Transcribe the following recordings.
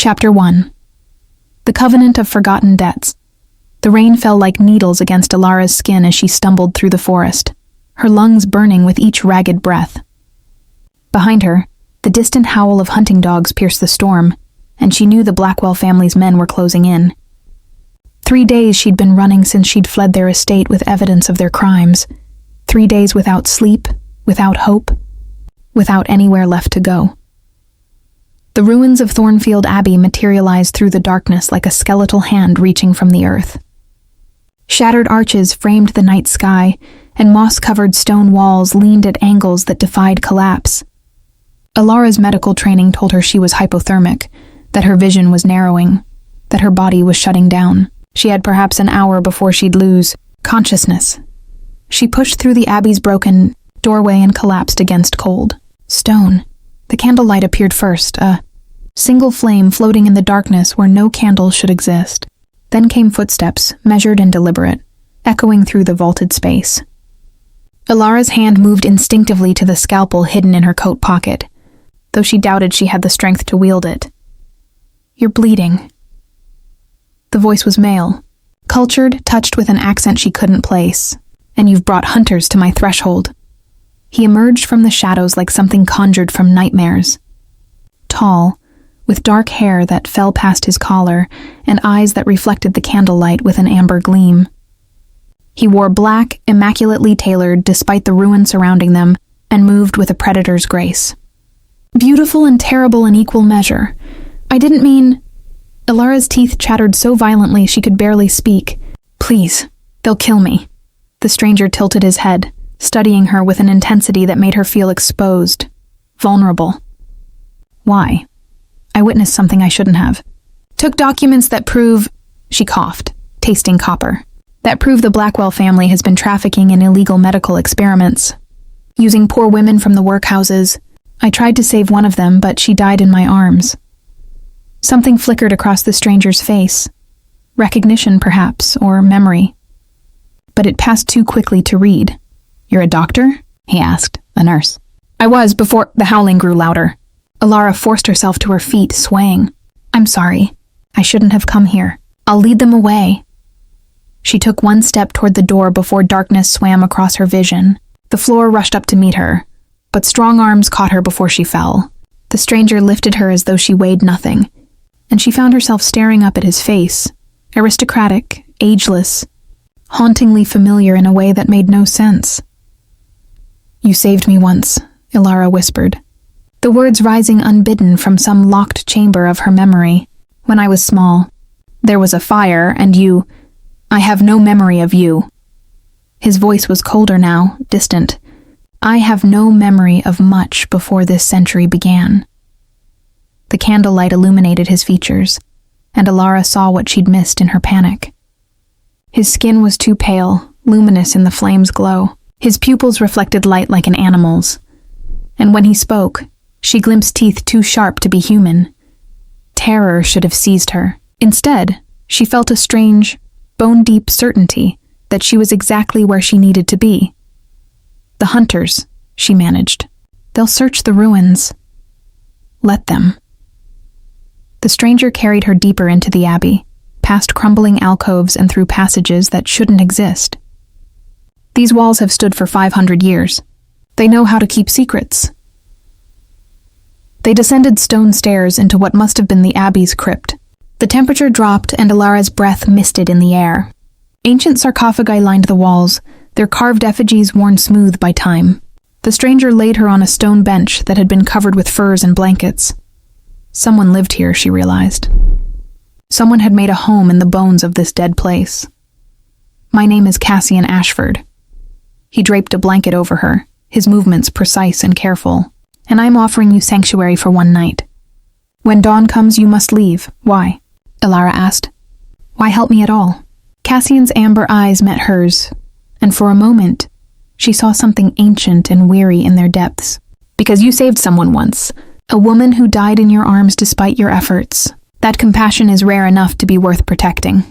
Chapter 1. The Covenant of Forgotten Debts. The rain fell like needles against Alara's skin as she stumbled through the forest, her lungs burning with each ragged breath. Behind her, the distant howl of hunting dogs pierced the storm, and she knew the Blackwell family's men were closing in. 3 days she'd been running since she'd fled their estate with evidence of their crimes. 3 days without sleep, without hope, without anywhere left to go. The ruins of Thornfield Abbey materialized through the darkness like a skeletal hand reaching from the earth. Shattered arches framed the night sky, and moss-covered stone walls leaned at angles that defied collapse. Alara's medical training told her she was hypothermic, that her vision was narrowing, that her body was shutting down. She had perhaps an hour before she'd lose consciousness. She pushed through the Abbey's broken doorway and collapsed against cold stone. The candlelight appeared first, a single flame floating in the darkness where no candle should exist. Then came footsteps, measured and deliberate, echoing through the vaulted space. Alara's hand moved instinctively to the scalpel hidden in her coat pocket, though she doubted she had the strength to wield it. "You're bleeding." The voice was male, cultured, touched with an accent she couldn't place. "And you've brought hunters to my threshold." He emerged from the shadows like something conjured from nightmares. Tall, with dark hair that fell past his collar and eyes that reflected the candlelight with an amber gleam. He wore black, immaculately tailored despite the ruin surrounding them, and moved with a predator's grace. "Beautiful and terrible in equal measure. I didn't mean..." Alara's teeth chattered so violently she could barely speak. "Please, they'll kill me." The stranger tilted his head, studying her with an intensity that made her feel exposed, vulnerable. "Why? I witnessed something I shouldn't have. Took documents that prove..." She coughed, tasting copper. "That prove the Blackwell family has been trafficking in illegal medical experiments, using poor women from the workhouses. I tried to save one of them, but she died in my arms." Something flickered across the stranger's face. Recognition, perhaps, or memory. But it passed too quickly to read. "You're a doctor?" he asked. "A nurse." "I was before..." The howling grew louder. Alara forced herself to her feet, swaying. "I'm sorry. I shouldn't have come here. I'll lead them away." She took one step toward the door before darkness swam across her vision. The floor rushed up to meet her, but strong arms caught her before she fell. The stranger lifted her as though she weighed nothing, and she found herself staring up at his face, aristocratic, ageless, hauntingly familiar in a way that made no sense. "You saved me once," Alara whispered, the words rising unbidden from some locked chamber of her memory. "When I was small. There was a fire, and you... I have no memory of you." His voice was colder now, distant. "I have no memory of much before this century began." The candlelight illuminated his features, and Alara saw what she'd missed in her panic. His skin was too pale, luminous in the flame's glow. His pupils reflected light like an animal's. And when he spoke, she glimpsed teeth too sharp to be human. Terror should have seized her. Instead, she felt a strange, bone-deep certainty that she was exactly where she needed to be. "The hunters," she managed. "They'll search the ruins. Let them." The stranger carried her deeper into the abbey, past crumbling alcoves and through passages that shouldn't exist. "These walls have stood for 500 years. They know how to keep secrets." They descended stone stairs into what must have been the abbey's crypt. The temperature dropped and Alara's breath misted in the air. Ancient sarcophagi lined the walls, their carved effigies worn smooth by time. The stranger laid her on a stone bench that had been covered with furs and blankets. Someone lived here, she realized. Someone had made a home in the bones of this dead place. "My name is Cassian Ashford." He draped a blanket over her, his movements precise and careful. "And I'm offering you sanctuary for one night. When dawn comes, you must leave." "Why?" Alara asked. "Why help me at all?" Cassian's amber eyes met hers, and for a moment, she saw something ancient and weary in their depths. "Because you saved someone once, a woman who died in your arms despite your efforts. That compassion is rare enough to be worth protecting."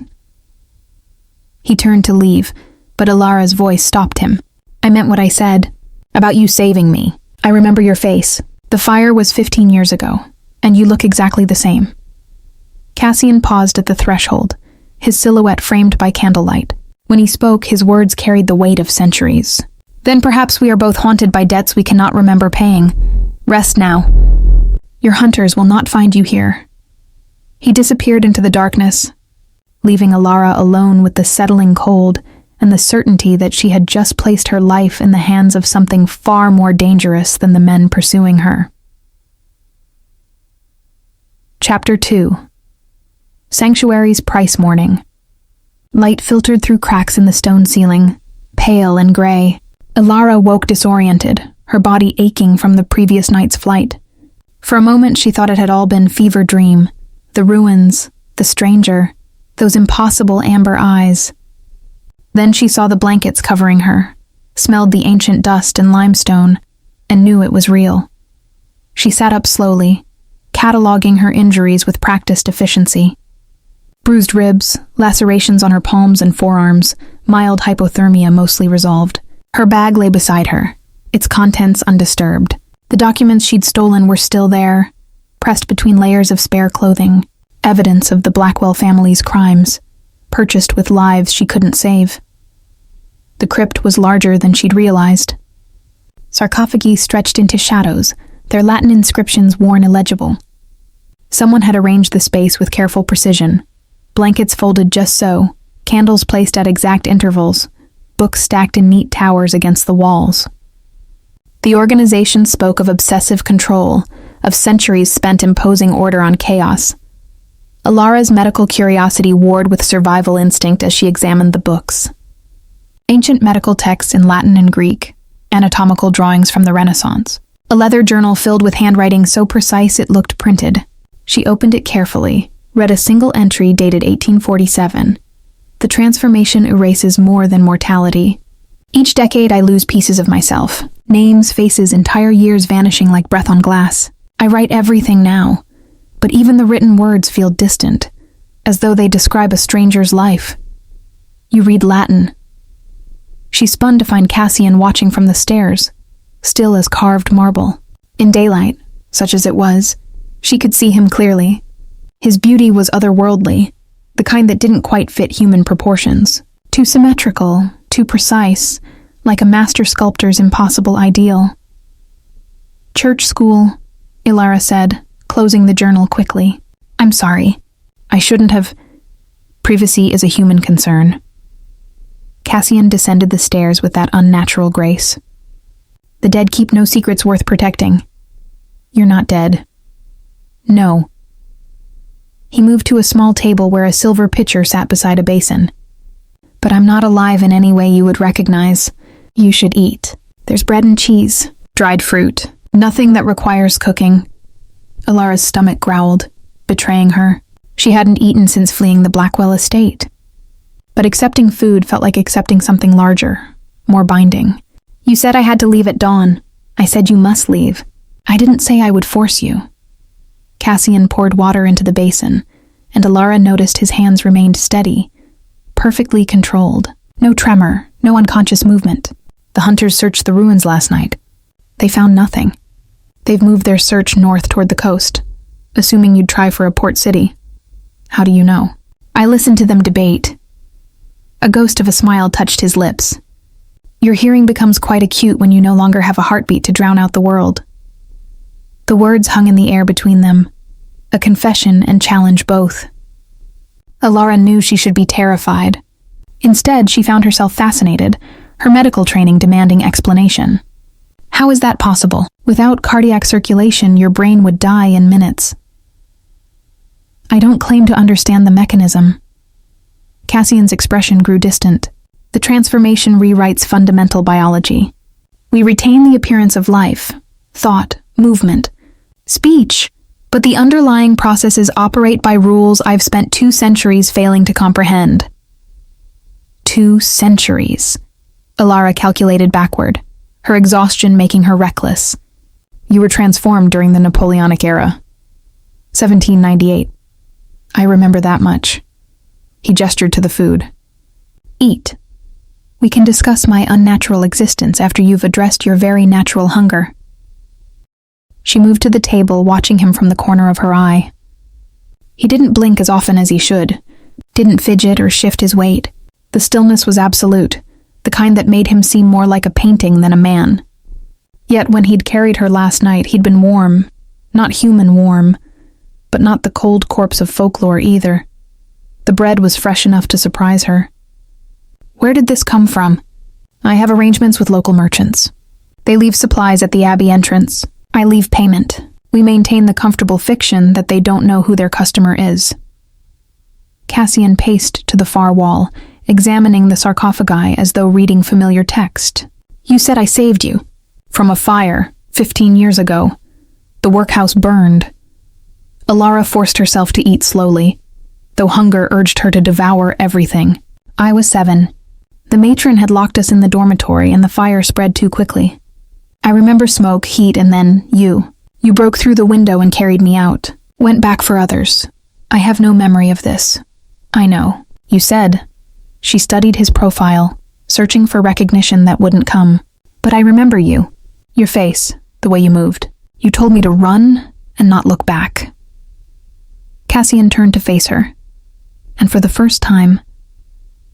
He turned to leave, but Alara's voice stopped him. "I meant what I said. About you saving me. I remember your face. The fire was 15 years ago, and you look exactly the same." Cassian paused at the threshold, his silhouette framed by candlelight. When he spoke, his words carried the weight of centuries. Then perhaps we are both haunted by debts we cannot remember paying. Rest now. Your hunters will not find you here. He disappeared into the darkness, leaving Alara alone with the settling cold and the certainty that she had just placed her life in the hands of something far more dangerous than the men pursuing her. Chapter 2. Sanctuary's price morning. Light filtered through cracks in the stone ceiling, pale and gray. Alara woke disoriented, her body aching from the previous night's flight. For a moment she thought it had all been fever dream. The ruins, the stranger, those impossible amber eyes. Then she saw the blankets covering her, smelled the ancient dust and limestone, and knew it was real. She sat up slowly, cataloging her injuries with practiced efficiency. Bruised ribs, lacerations on her palms and forearms, mild hypothermia mostly resolved. Her bag lay beside her, its contents undisturbed. The documents she'd stolen were still there, pressed between layers of spare clothing, evidence of the Blackwell family's crimes, purchased with lives she couldn't save. The crypt was larger than she'd realized. Sarcophagi stretched into shadows, their Latin inscriptions worn illegible. Someone had arranged the space with careful precision. Blankets folded just so, candles placed at exact intervals, books stacked in neat towers against the walls. The organization spoke of obsessive control, of centuries spent imposing order on chaos. Alara's medical curiosity warred with survival instinct as she examined the books. Ancient medical texts in Latin and Greek, anatomical drawings from the Renaissance. A leather journal filled with handwriting so precise it looked printed. She opened it carefully, read a single entry dated 1847. The transformation erases more than mortality. Each decade I lose pieces of myself. Names, faces, entire years vanishing like breath on glass. I write everything now, but even the written words feel distant, as though they describe a stranger's life. You read Latin. She spun to find Cassian watching from the stairs, still as carved marble. In daylight, such as it was, she could see him clearly. His beauty was otherworldly, the kind that didn't quite fit human proportions. Too symmetrical, too precise, like a master sculptor's impossible ideal. Church school, Alara said, closing the journal quickly. I'm sorry. I shouldn't have. Privacy is a human concern. Cassian descended the stairs with that unnatural grace. The dead keep no secrets worth protecting. You're not dead. No. He moved to a small table where a silver pitcher sat beside a basin. But I'm not alive in any way you would recognize. You should eat. There's bread and cheese, dried fruit, nothing that requires cooking. Alara's stomach growled, betraying her. She hadn't eaten since fleeing the Blackwell estate. But accepting food felt like accepting something larger, more binding. You said I had to leave at dawn. I said you must leave. I didn't say I would force you. Cassian poured water into the basin, and Alara noticed his hands remained steady, perfectly controlled. No tremor, no unconscious movement. The hunters searched the ruins last night. They found nothing. They've moved their search north toward the coast, assuming you'd try for a port city. How do you know? I listened to them debate. A ghost of a smile touched his lips. Your hearing becomes quite acute when you no longer have a heartbeat to drown out the world. The words hung in the air between them, a confession and challenge both. Alara knew she should be terrified. Instead, she found herself fascinated, her medical training demanding explanation. How is that possible? Without cardiac circulation, your brain would die in minutes. I don't claim to understand the mechanism. Cassian's expression grew distant. The transformation rewrites fundamental biology. We retain the appearance of life, thought, movement, speech, but the underlying processes operate by rules I've spent 2 centuries failing to comprehend. 2 centuries. Alara calculated backward, her exhaustion making her reckless. You were transformed during the Napoleonic era. 1798. I remember that much. He gestured to the food. Eat. We can discuss my unnatural existence after you've addressed your very natural hunger. She moved to the table, watching him from the corner of her eye. He didn't blink as often as he should, didn't fidget or shift his weight. The stillness was absolute, the kind that made him seem more like a painting than a man. Yet when he'd carried her last night, he'd been warm, not human warm, but not the cold corpse of folklore either. The bread was fresh enough to surprise her. Where did this come from? I have arrangements with local merchants. They leave supplies at the Abbey entrance. I leave payment. We maintain the comfortable fiction that they don't know who their customer is. Cassian paced to the far wall, examining the sarcophagi as though reading familiar text. You said I saved you. From a fire, 15 years ago. The workhouse burned. Alara forced herself to eat slowly, though hunger urged her to devour everything. I was 7. The matron had locked us in the dormitory and the fire spread too quickly. I remember smoke, heat, and then you. You broke through the window and carried me out. Went back for others. I have no memory of this. I know. You said. She studied his profile, searching for recognition that wouldn't come. But I remember you. Your face, the way you moved. You told me to run and not look back. Cassian turned to face her, and for the first time,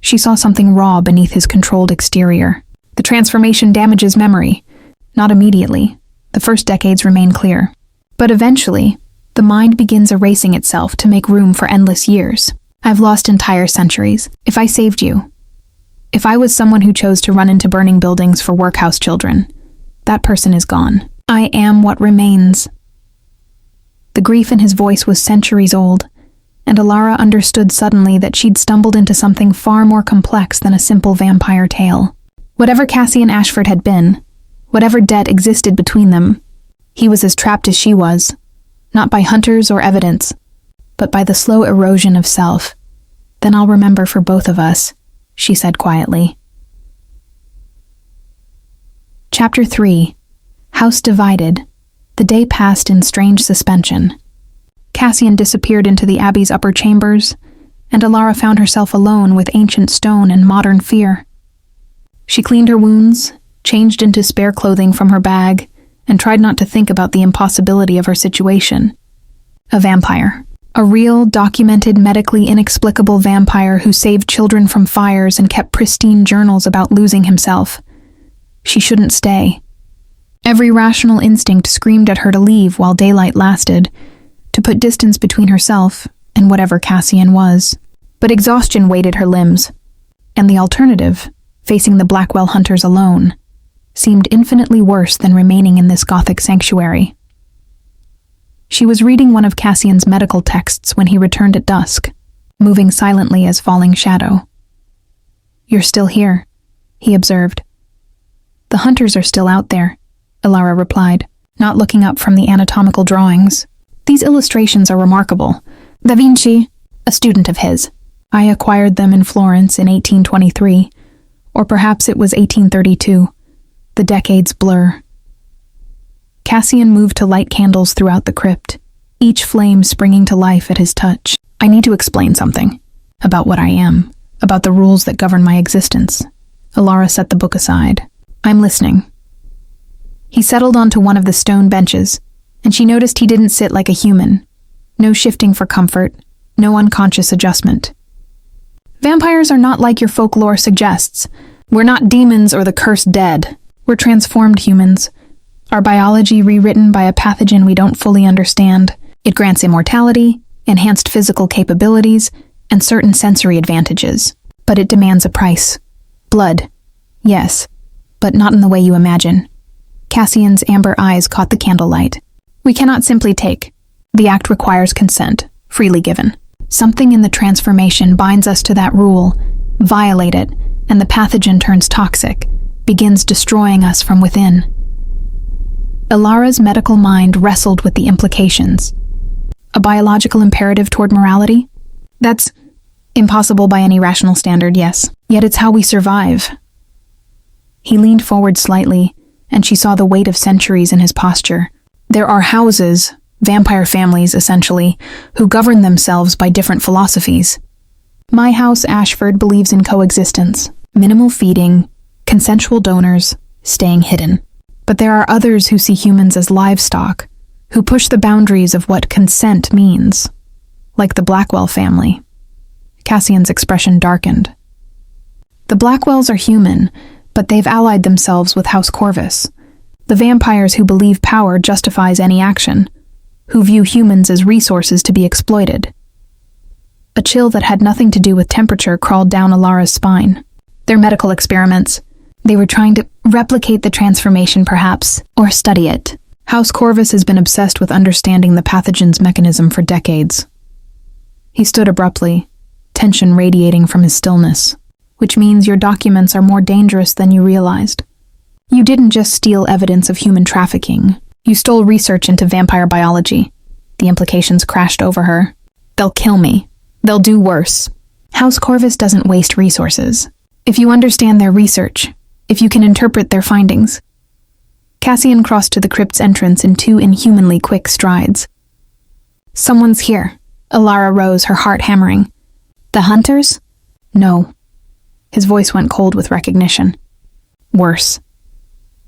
she saw something raw beneath his controlled exterior. The transformation damages memory. Not immediately. The first decades remain clear. But eventually, the mind begins erasing itself to make room for endless years. I've lost entire centuries. If I saved you, if I was someone who chose to run into burning buildings for workhouse children, that person is gone. I am what remains. The grief in his voice was centuries old, and Alara understood suddenly that she'd stumbled into something far more complex than a simple vampire tale. Whatever Cassian Ashford had been, whatever debt existed between them, he was as trapped as she was, not by hunters or evidence, but by the slow erosion of self. Then I'll remember for both of us, she said quietly. Chapter 3. House divided. The day passed in strange suspension. Cassian disappeared into the Abbey's upper chambers, and Alara found herself alone with ancient stone and modern fear. She cleaned her wounds, changed into spare clothing from her bag, and tried not to think about the impossibility of her situation. A vampire. A real, documented, medically inexplicable vampire who saved children from fires and kept pristine journals about losing himself. She shouldn't stay. Every rational instinct screamed at her to leave while daylight lasted, to put distance between herself and whatever Cassian was. But exhaustion weighted her limbs, and the alternative, facing the Blackwell hunters alone, seemed infinitely worse than remaining in this Gothic sanctuary. She was reading one of Cassian's medical texts when he returned at dusk, moving silently as falling shadow. You're still here, he observed. The hunters are still out there, Alara replied, not looking up from the anatomical drawings. These illustrations are remarkable. Da Vinci, a student of his. I acquired them in Florence in 1823, or perhaps it was 1832. The decades blur. Cassian moved to light candles throughout the crypt, each flame springing to life at his touch. I need to explain something. About what I am. About the rules that govern my existence. Alara set the book aside. I'm listening. He settled onto one of the stone benches, and she noticed he didn't sit like a human. No shifting for comfort, no unconscious adjustment. Vampires are not like your folklore suggests. We're not demons or the cursed dead. We're transformed humans. Our biology rewritten by a pathogen we don't fully understand. It grants immortality, enhanced physical capabilities, and certain sensory advantages. But it demands a price. Blood. Yes, but not in the way you imagine. Cassian's amber eyes caught the candlelight. We cannot simply take. The act requires consent, freely given. Something in the transformation binds us to that rule, violate it, and the pathogen turns toxic, begins destroying us from within. Alara's medical mind wrestled with the implications. A biological imperative toward morality? That's impossible by any rational standard, yes. Yet it's how we survive. He leaned forward slightly, and she saw the weight of centuries in his posture. There are houses, vampire families essentially, who govern themselves by different philosophies. My house, Ashford, believes in coexistence, minimal feeding, consensual donors, staying hidden. But there are others who see humans as livestock, who push the boundaries of what consent means. like the Blackwell family. Cassian's expression darkened. The Blackwells are human, but they've allied themselves with House Corvus, the vampires who believe power justifies any action, who view humans as resources to be exploited. A chill that had nothing to do with temperature crawled down Alara's spine. Their medical experiments. They were trying to replicate the transformation, perhaps, or study it. House Corvus has been obsessed with understanding the pathogen's mechanism for decades. He stood abruptly, tension radiating from his stillness. Which means your documents are more dangerous than you realized. You didn't just steal evidence of human trafficking. You stole research into vampire biology. The implications crashed over her. They'll kill me. They'll do worse. House Corvus doesn't waste resources. If you understand their research, if you can interpret their findings. Cassian crossed to the crypt's entrance in 2 inhumanly quick strides. Someone's here. Alara rose, her heart hammering. The hunters? No. His voice went cold with recognition. Worse.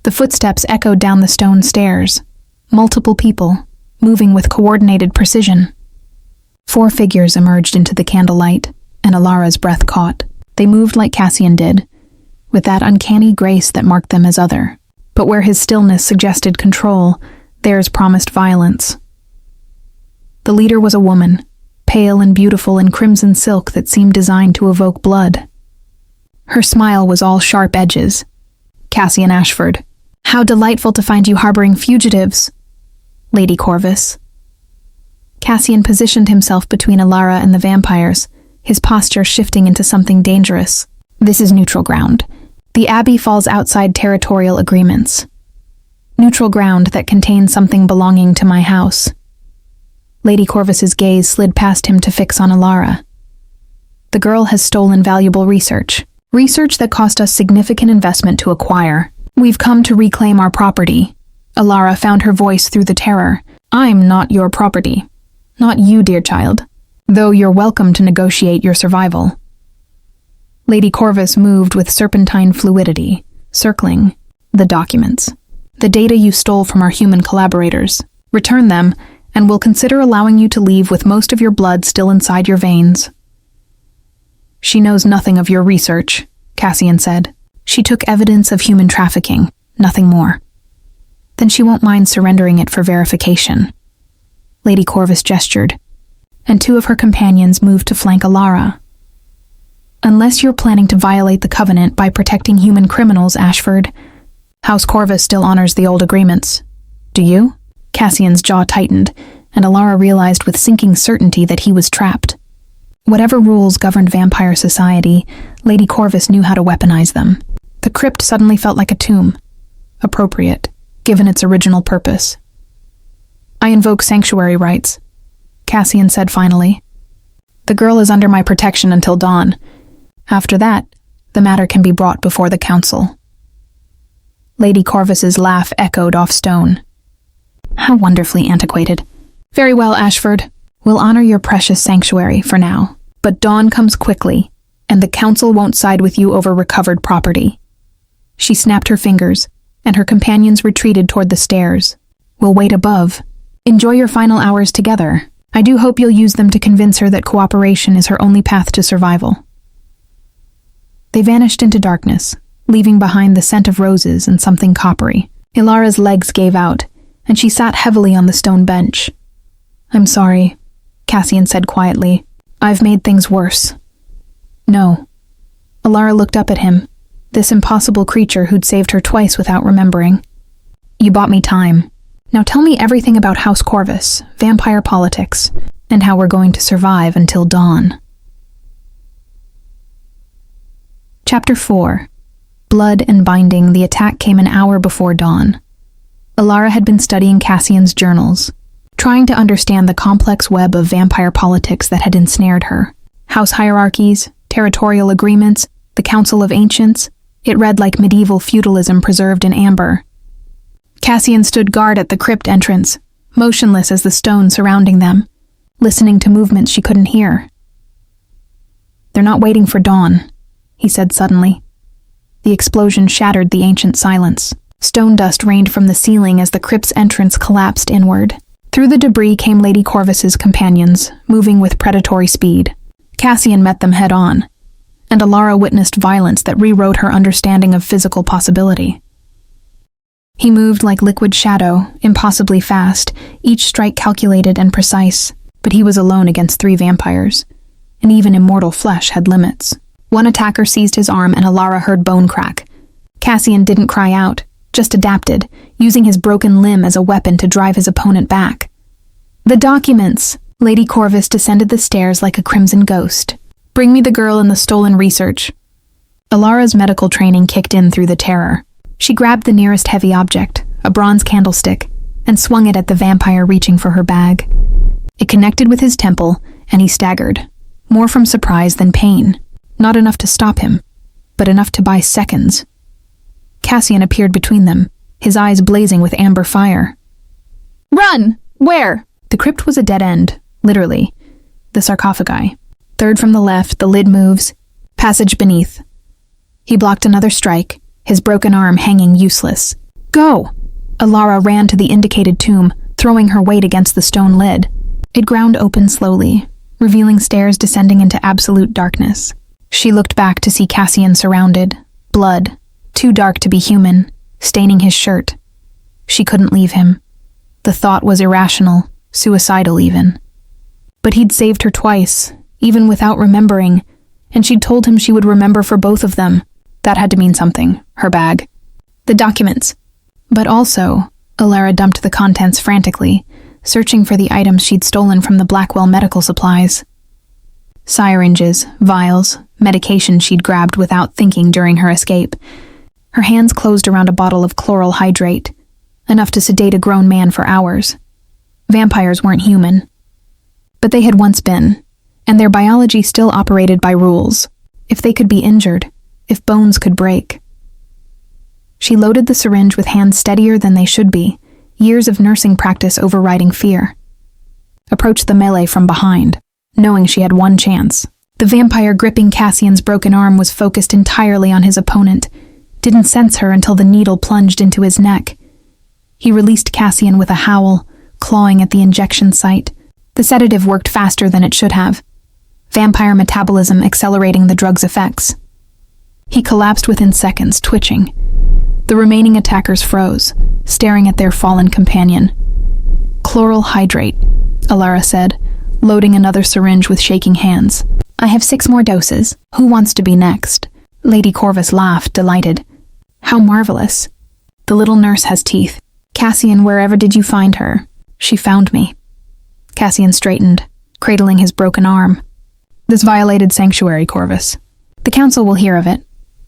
The footsteps echoed down the stone stairs. Multiple people, moving with coordinated precision. 4 figures emerged into the candlelight, and Alara's breath caught. They moved like Cassian did, with that uncanny grace that marked them as other. But where his stillness suggested control, theirs promised violence. The leader was a woman, pale and beautiful in crimson silk that seemed designed to evoke blood. Her smile was all sharp edges. Cassian Ashford. How delightful to find you harboring fugitives, Lady Corvus. Cassian positioned himself between Alara and the vampires, his posture shifting into something dangerous. This is neutral ground. The Abbey falls outside territorial agreements. Neutral ground that contains something belonging to my house. Lady Corvus's gaze slid past him to fix on Alara. The girl has stolen valuable research. Research that cost us significant investment to acquire. We've come to reclaim our property. Alara found her voice through the terror. I'm not your property. Not you, dear child. Though you're welcome to negotiate your survival. Lady Corvus moved with serpentine fluidity, circling the documents. The data you stole from our human collaborators. Return them, and we'll consider allowing you to leave with most of your blood still inside your veins. She knows nothing of your research, Cassian said. She took evidence of human trafficking, nothing more. Then she won't mind surrendering it for verification. Lady Corvus gestured, and 2 of her companions moved to flank Alara. Unless you're planning to violate the covenant by protecting human criminals, Ashford, House Corvus still honors the old agreements. Do you? Cassian's jaw tightened, and Alara realized with sinking certainty that he was trapped. Whatever rules governed vampire society, Lady Corvus knew how to weaponize them. The crypt suddenly felt like a tomb. Appropriate, given its original purpose. I invoke sanctuary rights, Cassian said finally. The girl is under my protection until dawn. After that, the matter can be brought before the council. Lady Corvus's laugh echoed off stone. How wonderfully antiquated. Very well, Ashford. We'll honor your precious sanctuary for now. But dawn comes quickly, and the council won't side with you over recovered property. She snapped her fingers, and her companions retreated toward the stairs. We'll wait above. Enjoy your final hours together. I do hope you'll use them to convince her that cooperation is her only path to survival. They vanished into darkness, leaving behind the scent of roses and something coppery. Ilara's legs gave out, and she sat heavily on the stone bench. I'm sorry, Cassian said quietly. I've made things worse. No. Alara looked up at him, this impossible creature who'd saved her twice without remembering. You bought me time. Now tell me everything about House Corvus, vampire politics, and how we're going to survive until dawn. Chapter 4. Blood and Binding. The attack came an hour before dawn. Alara had been studying Cassian's journals, trying to understand the complex web of vampire politics that had ensnared her. House hierarchies, territorial agreements, the Council of Ancients. It read like medieval feudalism preserved in amber. Cassian stood guard at the crypt entrance, motionless as the stone surrounding them, listening to movements she couldn't hear. They're not waiting for dawn, he said suddenly. The explosion shattered the ancient silence. Stone dust rained from the ceiling as the crypt's entrance collapsed inward. Through the debris came Lady Corvus's companions, moving with predatory speed. Cassian met them head-on, and Alara witnessed violence that rewrote her understanding of physical possibility. He moved like liquid shadow, impossibly fast, each strike calculated and precise, but he was alone against 3 vampires, and even immortal flesh had limits. One attacker seized his arm and Alara heard bone crack. Cassian didn't cry out, just adapted, using his broken limb as a weapon to drive his opponent back. "The documents!" Lady Corvus descended the stairs like a crimson ghost. "Bring me the girl and the stolen research." Alara's medical training kicked in through the terror. She grabbed the nearest heavy object, a bronze candlestick, and swung it at the vampire reaching for her bag. It connected with his temple, and he staggered, more from surprise than pain. Not enough to stop him, but enough to buy seconds. Cassian appeared between them, his eyes blazing with amber fire. "Run! Where?" The crypt was a dead end, literally. The sarcophagi. Third from the left, the lid moves. Passage beneath. He blocked another strike, his broken arm hanging useless. "Go!" Alara ran to the indicated tomb, throwing her weight against the stone lid. It ground open slowly, revealing stairs descending into absolute darkness. She looked back to see Cassian surrounded, blood, too dark to be human, staining his shirt. She couldn't leave him. The thought was irrational, suicidal even. But he'd saved her twice, even without remembering, and she'd told him she would remember for both of them. That had to mean something, her bag. The documents. But also, Alara dumped the contents frantically, searching for the items she'd stolen from the Blackwell medical supplies. Syringes, vials, medication she'd grabbed without thinking during her escape. Her hands closed around a bottle of chloral hydrate, enough to sedate a grown man for hours. Vampires weren't human. But they had once been, and their biology still operated by rules. If they could be injured, if bones could break. She loaded the syringe with hands steadier than they should be, years of nursing practice overriding fear. Approached the melee from behind, knowing she had one chance. The vampire gripping Cassian's broken arm was focused entirely on his opponent, didn't sense her until the needle plunged into his neck. He released Cassian with a howl, clawing at the injection site. The sedative worked faster than it should have, vampire metabolism accelerating the drug's effects. He collapsed within seconds, twitching. The remaining attackers froze, staring at their fallen companion. "Chloral hydrate," Alara said, loading another syringe with shaking hands. "I have 6 more doses. Who wants to be next?" Lady Corvus laughed, delighted. "How marvelous. The little nurse has teeth. Cassian, wherever did you find her?" "She found me." Cassian straightened, cradling his broken arm. "This violated sanctuary, Corvus. The council will hear of it.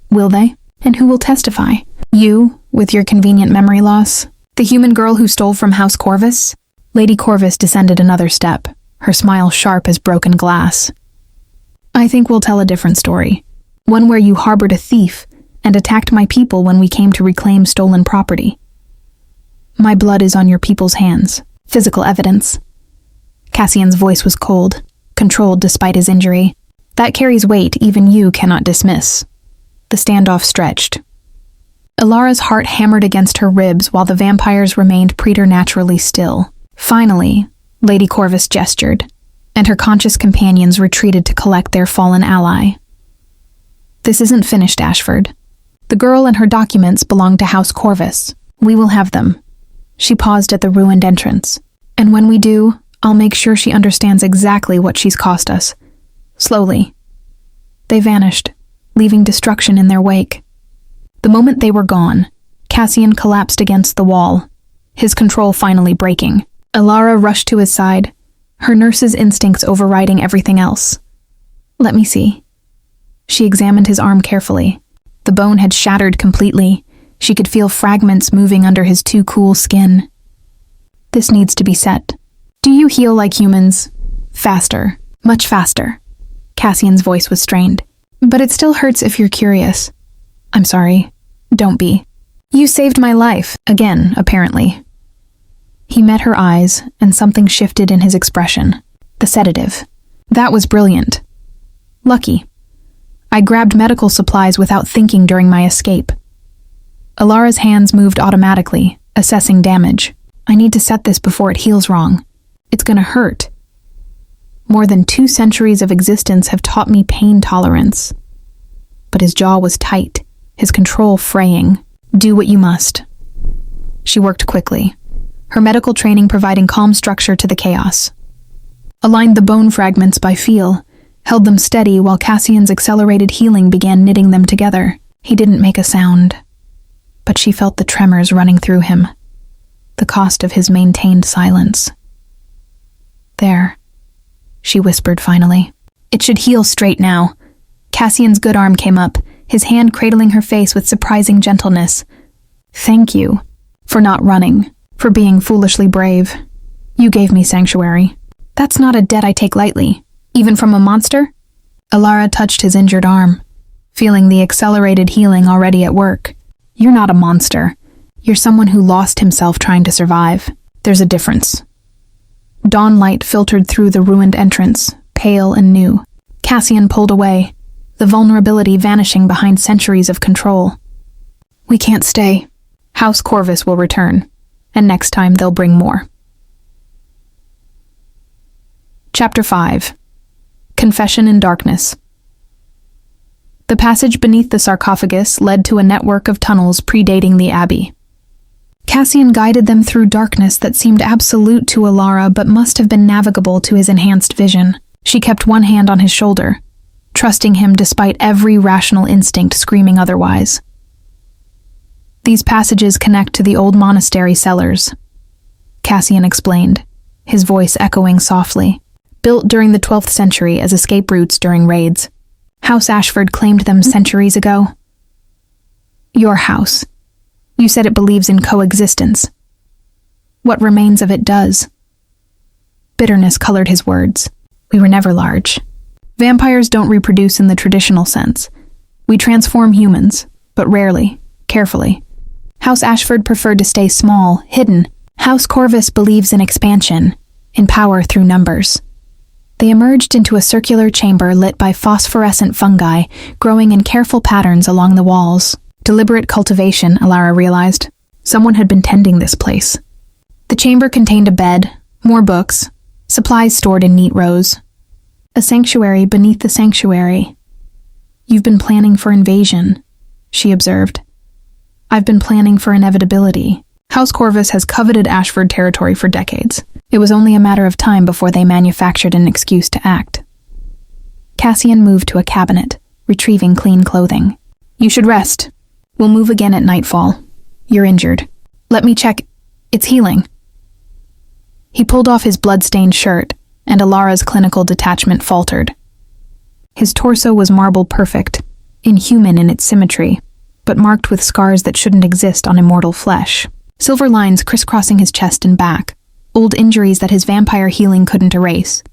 Will they? And who will testify? You, with your convenient memory loss? The human girl who stole from House Corvus?" Lady Corvus descended another step, her smile sharp as broken glass. "I think we'll tell a different story. One where you harbored a thief and attacked my people when we came to reclaim stolen property. My blood is on your people's hands. Physical evidence." Cassian's voice was cold, controlled despite his injury. "That carries weight even you cannot dismiss." The standoff stretched. Alara's heart hammered against her ribs while the vampires remained preternaturally still. Finally, Lady Corvus gestured, and her conscious companions retreated to collect their fallen ally. "This isn't finished, Ashford. The girl and her documents belong to House Corvus. We will have them." She paused at the ruined entrance. "And when we do, I'll make sure she understands exactly what she's cost us." Slowly. They vanished, leaving destruction in their wake. The moment they were gone, Cassian collapsed against the wall, his control finally breaking. Alara rushed to his side, her nurse's instincts overriding everything else. "Let me see." She examined his arm carefully. The bone had shattered completely. She could feel fragments moving under his too cool skin. "This needs to be set. Do you heal like humans? Faster. Much faster." Cassian's voice was strained. "But it still hurts if you're curious." "I'm sorry. Don't be. You saved my life, again, apparently." He met her eyes, and something shifted in his expression. The sedative. That was brilliant. Lucky. I grabbed medical supplies without thinking during my escape. Alara's hands moved automatically, assessing damage. I need to set this before it heals wrong. It's gonna hurt. More than 2 centuries of existence have taught me pain tolerance. But his jaw was tight, his control fraying. Do what you must. She worked quickly, her medical training providing calm structure to the chaos. Aligned the bone fragments by feel, held them steady while Cassian's accelerated healing began knitting them together. He didn't make a sound, but she felt the tremors running through him, the cost of his maintained silence. There, she whispered finally. It should heal straight now. Cassian's good arm came up, his hand cradling her face with surprising gentleness. Thank you for not running, for being foolishly brave. You gave me sanctuary. That's not a debt I take lightly, even from a monster. Alara touched his injured arm, feeling the accelerated healing already at work. You're not a monster. You're someone who lost himself trying to survive. There's a difference. Dawn light filtered through the ruined entrance, pale and new. Cassian pulled away, the vulnerability vanishing behind centuries of control. We can't stay. House Corvus will return, and next time they'll bring more. Chapter 5. Confession in Darkness. The passage beneath the sarcophagus led to a network of tunnels predating the abbey. Cassian guided them through darkness that seemed absolute to Alara but must have been navigable to his enhanced vision. She kept one hand on his shoulder, trusting him despite every rational instinct screaming otherwise. These passages connect to the old monastery cellars, Cassian explained, his voice echoing softly. Built during the 12th century as escape routes during raids. House Ashford claimed them centuries ago. Your house. You said it believes in coexistence. What remains of it does. Bitterness colored his words. We were never large. Vampires don't reproduce in the traditional sense. We transform humans, but rarely, carefully. House Ashford preferred to stay small, hidden. House Corvus believes in expansion, in power through numbers. They emerged into a circular chamber lit by phosphorescent fungi, growing in careful patterns along the walls. Deliberate cultivation, Alara realized. Someone had been tending this place. The chamber contained a bed, more books, supplies stored in neat rows. A sanctuary beneath the sanctuary. You've been planning for invasion, she observed. I've been planning for inevitability. House Corvus has coveted Ashford territory for decades. It was only a matter of time before they manufactured an excuse to act. Cassian moved to a cabinet, retrieving clean clothing. You should rest. We'll move again at nightfall. You're injured. Let me check. It's healing. He pulled off his blood-stained shirt, and Alara's clinical detachment faltered. His torso was marble perfect, inhuman in its symmetry, but marked with scars that shouldn't exist on immortal flesh. Silver lines crisscrossing his chest and back, old injuries that his vampire healing couldn't erase.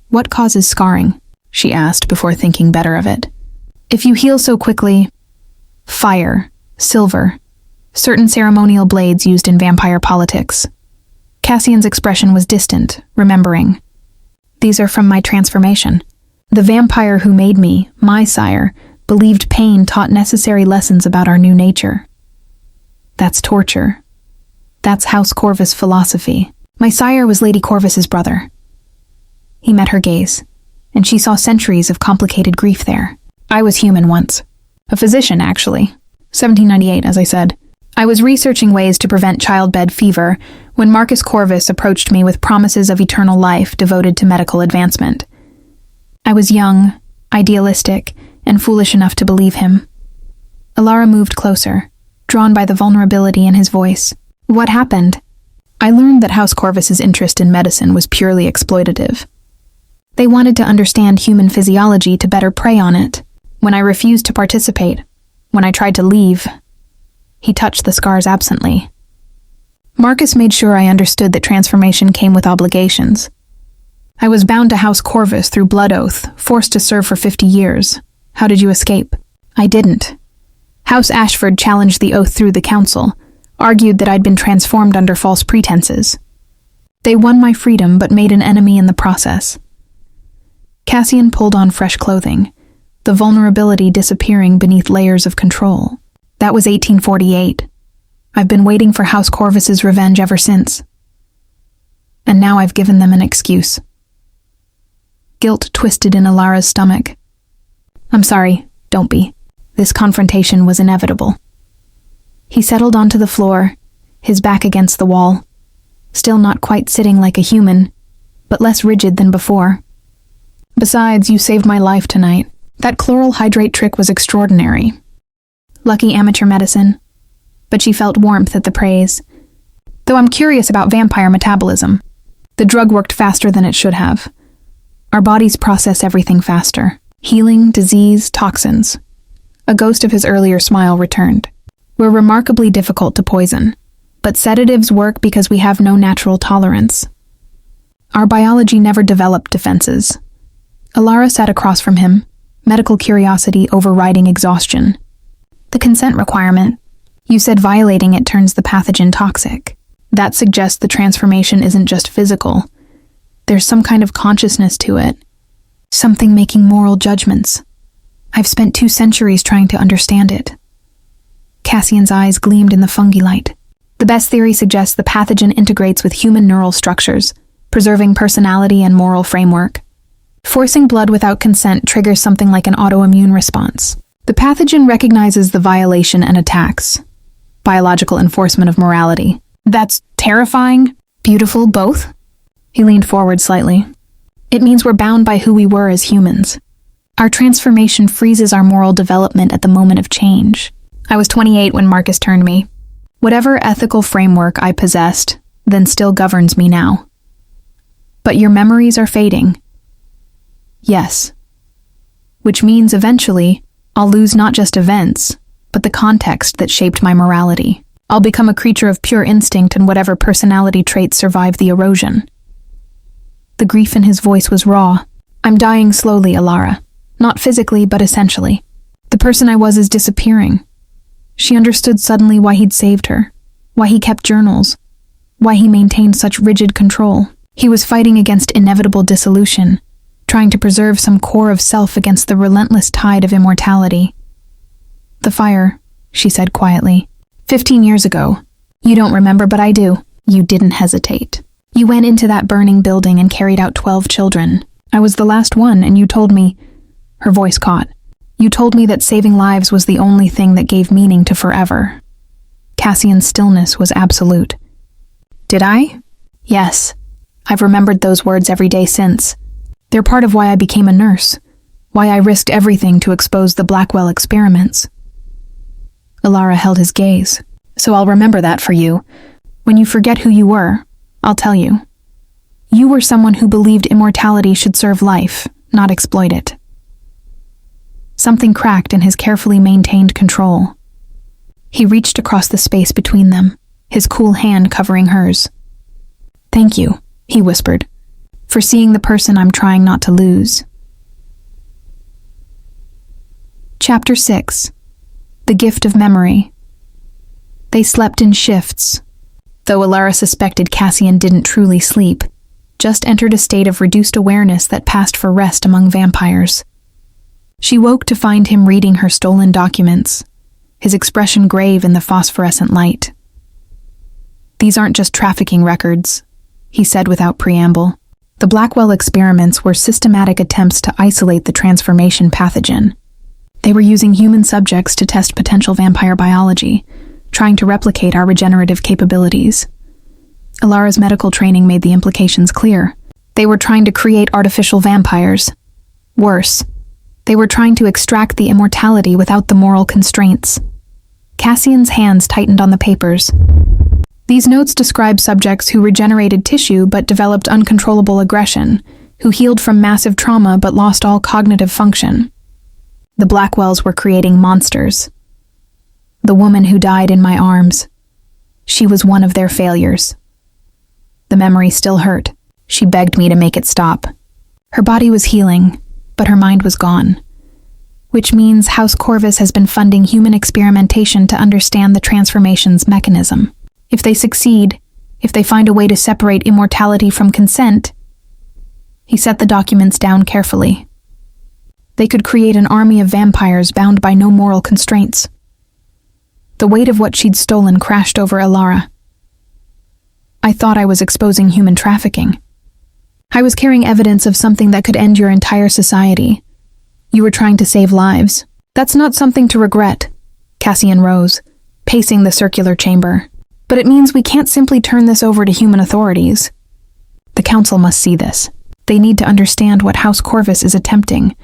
What causes scarring? She asked before thinking better of it. If you heal so quickly, fire, silver, certain ceremonial blades used in vampire politics. Cassian's expression was distant, remembering. These are from my transformation. The vampire who made me, my sire, believed pain taught necessary lessons about our new nature. That's torture. That's House Corvus philosophy. My sire was Lady Corvus's brother. He met her gaze, and she saw centuries of complicated grief there. I was human once. A physician, actually. 1798, as I said. I was researching ways to prevent childbed fever when Marcus Corvus approached me with promises of eternal life devoted to medical advancement. I was young, idealistic, and foolish enough to believe him. Alara moved closer, drawn by the vulnerability in his voice. What happened? I learned that House Corvus's interest in medicine was purely exploitative. They wanted to understand human physiology to better prey on it. When I refused to participate, when I tried to leave, he touched the scars absently. Marcus made sure I understood that transformation came with obligations. I was bound to House Corvus through blood oath, forced to serve for 50 years. How did you escape? I didn't. House Ashford challenged the oath through the council, argued that I'd been transformed under false pretenses. They won my freedom but made an enemy in the process. Cassian pulled on fresh clothing, the vulnerability disappearing beneath layers of control. That was 1848. I've been waiting for House Corvus's revenge ever since. And now I've given them an excuse. Guilt twisted in Alara's stomach. I'm sorry, don't be. This confrontation was inevitable. He settled onto the floor, his back against the wall, still not quite sitting like a human, but less rigid than before. Besides, you saved my life tonight. That chloral hydrate trick was extraordinary. Lucky amateur medicine. But she felt warmth at the praise. Though I'm curious about vampire metabolism. The drug worked faster than it should have. Our bodies process everything faster. Healing, disease, toxins. A ghost of his earlier smile returned. We're remarkably difficult to poison. But sedatives work because we have no natural tolerance. Our biology never developed defenses. Alara sat across from him, medical curiosity overriding exhaustion. The consent requirement. You said violating it turns the pathogen toxic. That suggests the transformation isn't just physical. There's some kind of consciousness to it. Something making moral judgments. I've spent 2 centuries trying to understand it. Cassian's eyes gleamed in the fungi light. The best theory suggests the pathogen integrates with human neural structures, preserving personality and moral framework. Forcing blood without consent triggers something like an autoimmune response. The pathogen recognizes the violation and attacks. Biological enforcement of morality. That's terrifying. Beautiful, both? He leaned forward slightly. It means we're bound by who we were as humans. Our transformation freezes our moral development at the moment of change. I was 28 when Marcus turned me. Whatever ethical framework I possessed then still governs me now. But your memories are fading. Yes. Which means eventually, I'll lose not just events, but the context that shaped my morality. I'll become a creature of pure instinct and whatever personality traits survive the erosion. The grief in his voice was raw. I'm dying slowly, Alara. Not physically, but essentially. The person I was is disappearing. She understood suddenly why he'd saved her, why he kept journals, why he maintained such rigid control. He was fighting against inevitable dissolution, trying to preserve some core of self against the relentless tide of immortality. The fire, she said quietly. 15 years ago. You don't remember, but I do. You didn't hesitate. You went into that burning building and carried out 12 children. I was the last one, and you told me... Her voice caught. You told me that saving lives was the only thing that gave meaning to forever. Cassian's stillness was absolute. Did I? Yes. I've remembered those words every day since. They're part of why I became a nurse, why I risked everything to expose the Blackwell experiments. Alara held his gaze. So I'll remember that for you. When you forget who you were, I'll tell you. You were someone who believed immortality should serve life, not exploit it. Something cracked in his carefully maintained control. He reached across the space between them, his cool hand covering hers. Thank you, he whispered, for seeing the person I'm trying not to lose. Chapter 6. The Gift of Memory. They slept in shifts. Though Alara suspected Cassian didn't truly sleep, just entered a state of reduced awareness that passed for rest among vampires. She woke to find him reading her stolen documents, his expression grave in the phosphorescent light. These aren't just trafficking records, he said without preamble. The Blackwell experiments were systematic attempts to isolate the transformation pathogen. They were using human subjects to test potential vampire biology, trying to replicate our regenerative capabilities. Alara's medical training made the implications clear. They were trying to create artificial vampires. Worse, they were trying to extract the immortality without the moral constraints. Cassian's hands tightened on the papers. These notes describe subjects who regenerated tissue but developed uncontrollable aggression, who healed from massive trauma but lost all cognitive function. The Blackwells were creating monsters. The woman who died in my arms. She was one of their failures. The memory still hurt. She begged me to make it stop. Her body was healing, but her mind was gone. Which means House Corvus has been funding human experimentation to understand the transformation's mechanism. If they succeed, if they find a way to separate immortality from consent... He set the documents down carefully. They could create an army of vampires bound by no moral constraints. The weight of what she'd stolen crashed over Alara. I thought I was exposing human trafficking. I was carrying evidence of something that could end your entire society. You were trying to save lives. That's not something to regret. Cassian rose, pacing the circular chamber. But it means we can't simply turn this over to human authorities. The council must see this. They need to understand what House Corvus is attempting.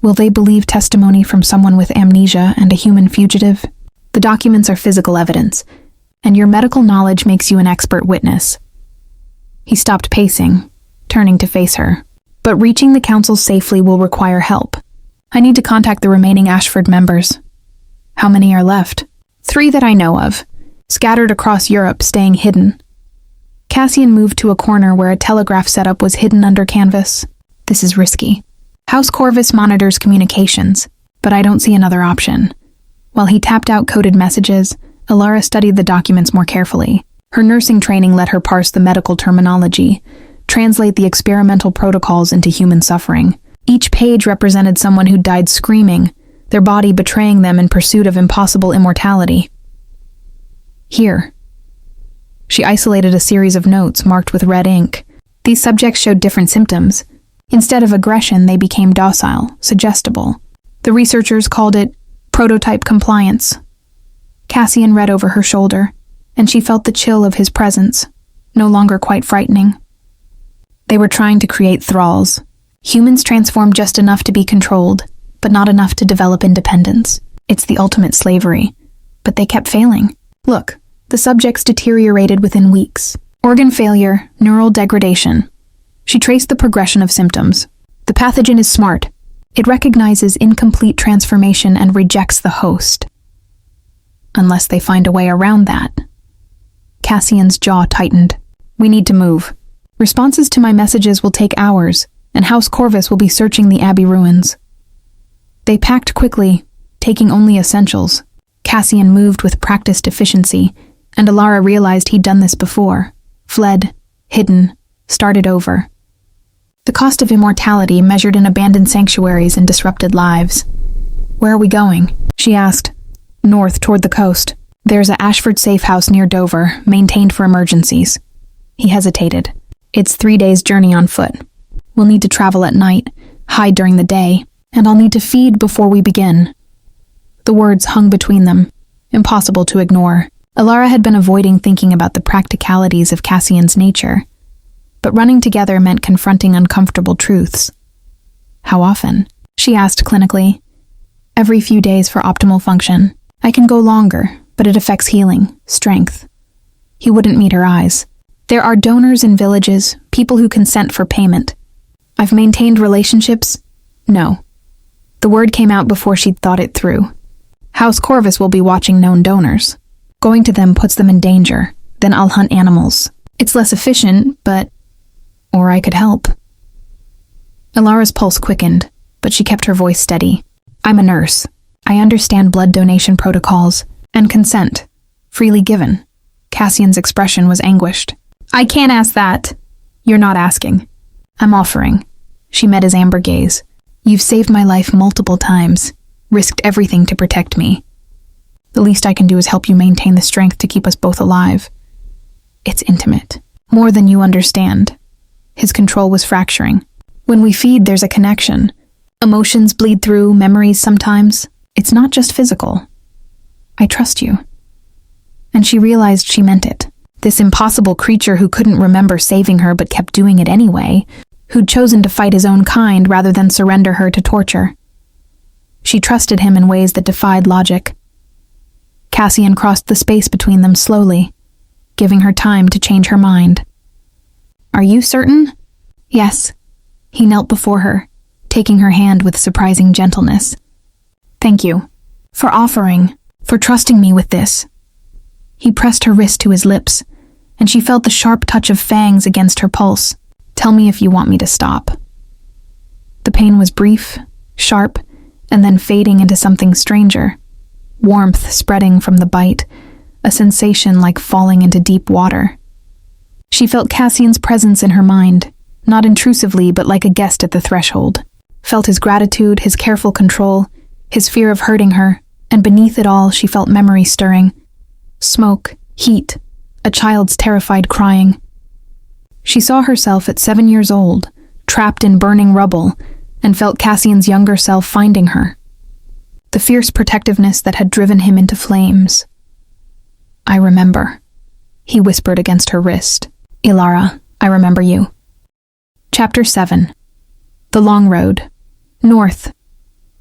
Will they believe testimony from someone with amnesia and a human fugitive? The documents are physical evidence, and your medical knowledge makes you an expert witness. He stopped pacing, turning to face her. But reaching the council safely will require help. I need to contact the remaining Ashford members. How many are left? 3 that I know of, scattered across Europe, staying hidden. Cassian moved to a corner where a telegraph setup was hidden under canvas. This is risky. House Corvus monitors communications, but I don't see another option. While he tapped out coded messages, Alara studied the documents more carefully. Her nursing training let her parse the medical terminology, translate the experimental protocols into human suffering. Each page represented someone who died screaming, their body betraying them in pursuit of impossible immortality. Here. She isolated a series of notes marked with red ink. These subjects showed different symptoms. Instead of aggression, they became docile, suggestible. The researchers called it prototype compliance. Cassian read over her shoulder, and she felt the chill of his presence, no longer quite frightening. They were trying to create thralls. Humans transform just enough to be controlled, but not enough to develop independence. It's the ultimate slavery. But they kept failing. Look, the subjects deteriorated within weeks. Organ failure, neural degradation. She traced the progression of symptoms. The pathogen is smart. It recognizes incomplete transformation and rejects the host. Unless they find a way around that. Cassian's jaw tightened. We need to move. Responses to my messages will take hours, and House Corvus will be searching the Abbey ruins. They packed quickly, taking only essentials. Cassian moved with practiced efficiency, and Alara realized he'd done this before. Fled, hidden, started over. The cost of immortality measured in abandoned sanctuaries and disrupted lives. Where are we going? She asked. North, toward the coast. There's a Ashford safe house near Dover, maintained for emergencies. He hesitated. It's 3 days' journey on foot. We'll need to travel at night, hide during the day, and I'll need to feed before we begin. The words hung between them, impossible to ignore. Alara had been avoiding thinking about the practicalities of Cassian's nature, but running together meant confronting uncomfortable truths. How often? She asked clinically. Every few days for optimal function. I can go longer, but it affects healing, strength. He wouldn't meet her eyes. There are donors in villages, people who consent for payment. I've maintained relationships? No. The word came out before she'd thought it through. House Corvus will be watching known donors. Going to them puts them in danger. Then I'll hunt animals. It's less efficient, but... Or I could help. Alara's pulse quickened, but she kept her voice steady. I'm a nurse. I understand blood donation protocols and consent, freely given. Cassian's expression was anguished. I can't ask that. You're not asking. I'm offering. She met his amber gaze. You've saved my life multiple times, risked everything to protect me. The least I can do is help you maintain the strength to keep us both alive. It's intimate, more than you understand. His control was fracturing. When we feed, there's a connection. Emotions bleed through, memories sometimes. It's not just physical. I trust you. And she realized she meant it. This impossible creature who couldn't remember saving her but kept doing it anyway, who'd chosen to fight his own kind rather than surrender her to torture. She trusted him in ways that defied logic. Cassian crossed the space between them slowly, giving her time to change her mind. Are you certain? Yes. He knelt before her, taking her hand with surprising gentleness. Thank you. For offering, for trusting me with this. He pressed her wrist to his lips, and she felt the sharp touch of fangs against her pulse. Tell me if you want me to stop. The pain was brief, sharp, and then fading into something stranger. Warmth spreading from the bite, a sensation like falling into deep water. She felt Cassian's presence in her mind, not intrusively but like a guest at the threshold. Felt his gratitude, his careful control, his fear of hurting her, and beneath it all she felt memory stirring. Smoke, heat, a child's terrified crying. She saw herself at 7 years old, trapped in burning rubble, and felt Cassian's younger self finding her. The fierce protectiveness that had driven him into flames. "I remember," he whispered against her wrist. "Ilara, I remember you." Chapter 7. The Long Road. North.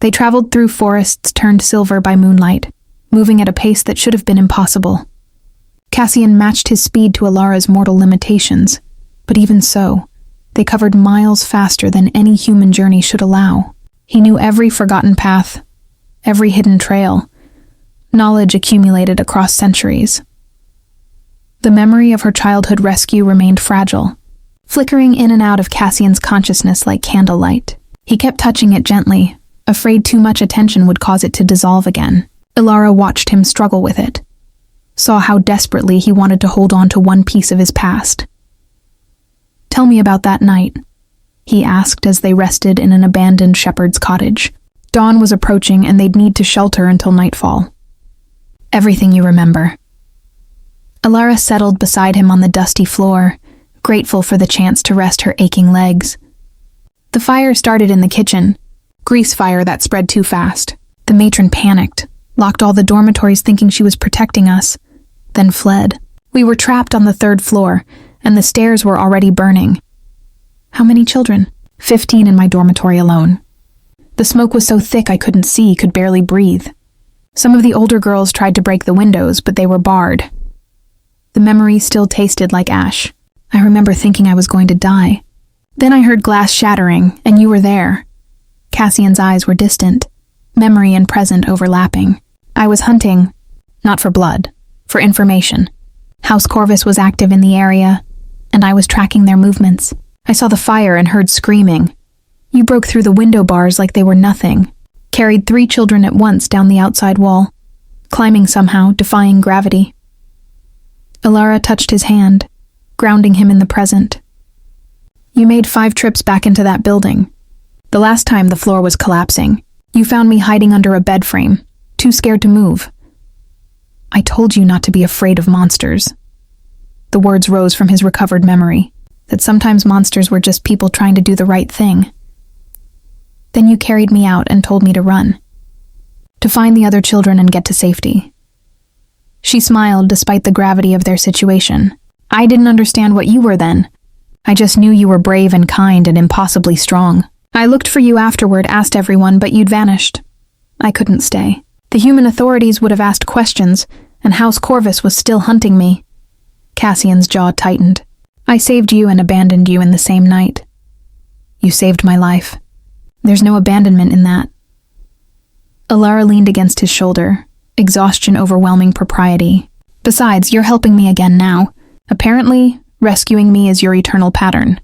They traveled through forests turned silver by moonlight, moving at a pace that should have been impossible. Cassian matched his speed to Ilara's mortal limitations, but even so, they covered miles faster than any human journey should allow. He knew every forgotten path, every hidden trail, knowledge accumulated across centuries. The memory of her childhood rescue remained fragile, flickering in and out of Cassian's consciousness like candlelight. He kept touching it gently, afraid too much attention would cause it to dissolve again. Ilara watched him struggle with it, saw how desperately he wanted to hold on to one piece of his past. "Tell me about that night," he asked as they rested in an abandoned shepherd's cottage. Dawn was approaching and they'd need to shelter until nightfall. "Everything you remember." Ilara settled beside him on the dusty floor, grateful for the chance to rest her aching legs. The fire started in the kitchen, grease fire that spread too fast. The matron panicked, locked all the dormitories thinking she was protecting us, then fled. We were trapped on the 3rd floor, and the stairs were already burning. How many children? 15 in my dormitory alone. The smoke was so thick I couldn't see, could barely breathe. Some of the older girls tried to break the windows, but they were barred. The memory still tasted like ash. I remember thinking I was going to die. Then I heard glass shattering, and you were there. Cassian's eyes were distant, memory and present overlapping. I was hunting, not for blood, for information. House Corvus was active in the area, and I was tracking their movements. I saw the fire and heard screaming. You broke through the window bars like they were nothing, carried 3 children at once down the outside wall, climbing somehow, defying gravity. Ilara touched his hand, grounding him in the present. You made 5 trips back into that building. The last time the floor was collapsing, you found me hiding under a bed frame, too scared to move. I told you not to be afraid of monsters. The words rose from his recovered memory, that sometimes monsters were just people trying to do the right thing. Then you carried me out and told me to run, to find the other children and get to safety. She smiled despite the gravity of their situation. I didn't understand what you were then. I just knew you were brave and kind and impossibly strong. I looked for you afterward, asked everyone, but you'd vanished. I couldn't stay. The human authorities would have asked questions, and House Corvus was still hunting me. Cassian's jaw tightened. I saved you and abandoned you in the same night. You saved my life. There's no abandonment in that. Ilara leaned against his shoulder, exhaustion overwhelming propriety. Besides, you're helping me again now. Apparently, rescuing me is your eternal pattern.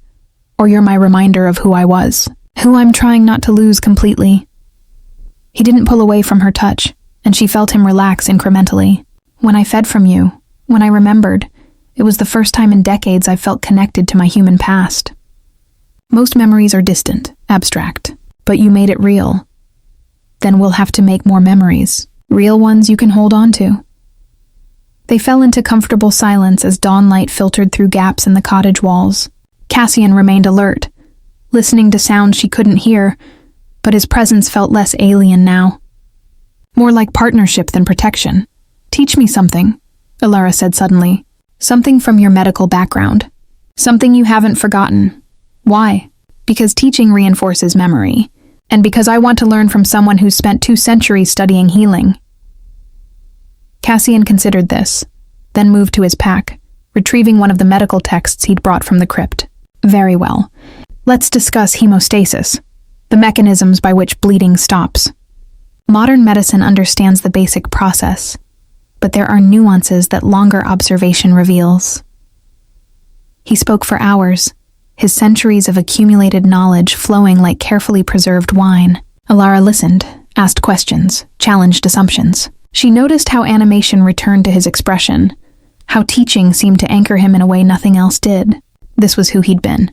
Or you're my reminder of who I was, who I'm trying not to lose completely. He didn't pull away from her touch, and she felt him relax incrementally. When I fed from you, when I remembered, it was the first time in decades I felt connected to my human past. Most memories are distant, abstract, but you made it real. Then we'll have to make more memories, real ones you can hold on to. They fell into comfortable silence as dawnlight filtered through gaps in the cottage walls. Cassian remained alert, listening to sounds she couldn't hear, but his presence felt less alien now. More like partnership than protection. Teach me something, Ilara said suddenly. Something from your medical background. Something you haven't forgotten. Why? Because teaching reinforces memory, and because I want to learn from someone who's spent 2 centuries studying healing. Cassian considered this, then moved to his pack, retrieving one of the medical texts he'd brought from the crypt. Very well. Let's discuss hemostasis, the mechanisms by which bleeding stops. Modern medicine understands the basic process, but there are nuances that longer observation reveals. He spoke for hours, his centuries of accumulated knowledge flowing like carefully preserved wine. Ilara listened, asked questions, challenged assumptions. She noticed how animation returned to his expression, how teaching seemed to anchor him in a way nothing else did. This was who he'd been,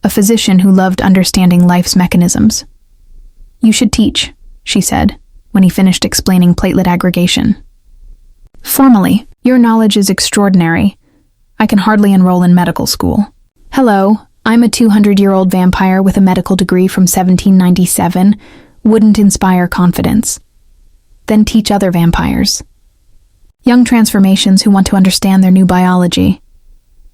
a physician who loved understanding life's mechanisms. You should teach, she said, when he finished explaining platelet aggregation. Formally, your knowledge is extraordinary, I can hardly enroll in medical school. Hello, I'm a 200-year-old vampire with a medical degree from 1797. Wouldn't inspire confidence. Then teach other vampires. Young transformations who want to understand their new biology.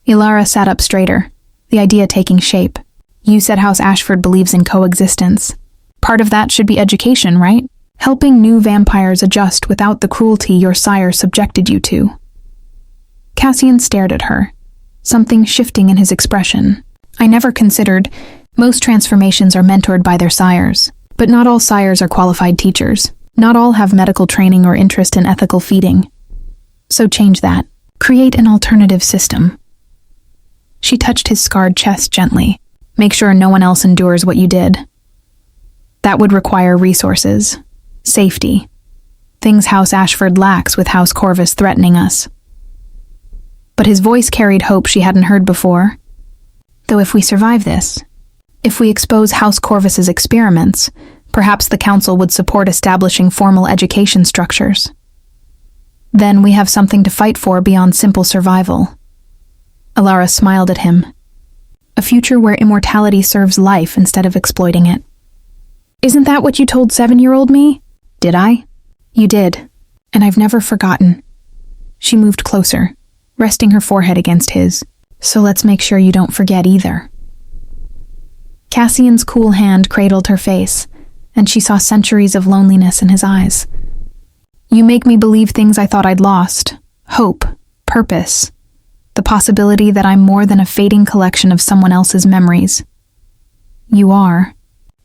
Ilara sat up straighter, the idea taking shape. You said House Ashford believes in coexistence. Part of that should be education, right? Helping new vampires adjust without the cruelty your sire subjected you to. Cassian stared at her, something shifting in his expression. I never considered. Most transformations are mentored by their sires, but not all sires are qualified teachers. Not all have medical training or interest in ethical feeding. So change that. Create an alternative system. She touched his scarred chest gently. Make sure no one else endures what you did. That would require resources, safety, things House Ashford lacks with House Corvus threatening us. But his voice carried hope she hadn't heard before. Though if we survive this, if we expose House Corvus's experiments, perhaps the Council would support establishing formal education structures. Then we have something to fight for beyond simple survival. Ilara smiled at him. A future where immortality serves life instead of exploiting it. Isn't that what you told 7-year-old me? Did I? You did, and I've never forgotten. She moved closer, resting her forehead against his. So let's make sure you don't forget either. Cassian's cool hand cradled her face, and she saw centuries of loneliness in his eyes. You make me believe things I thought I'd lost. Hope, purpose, the possibility that I'm more than a fading collection of someone else's memories. You are.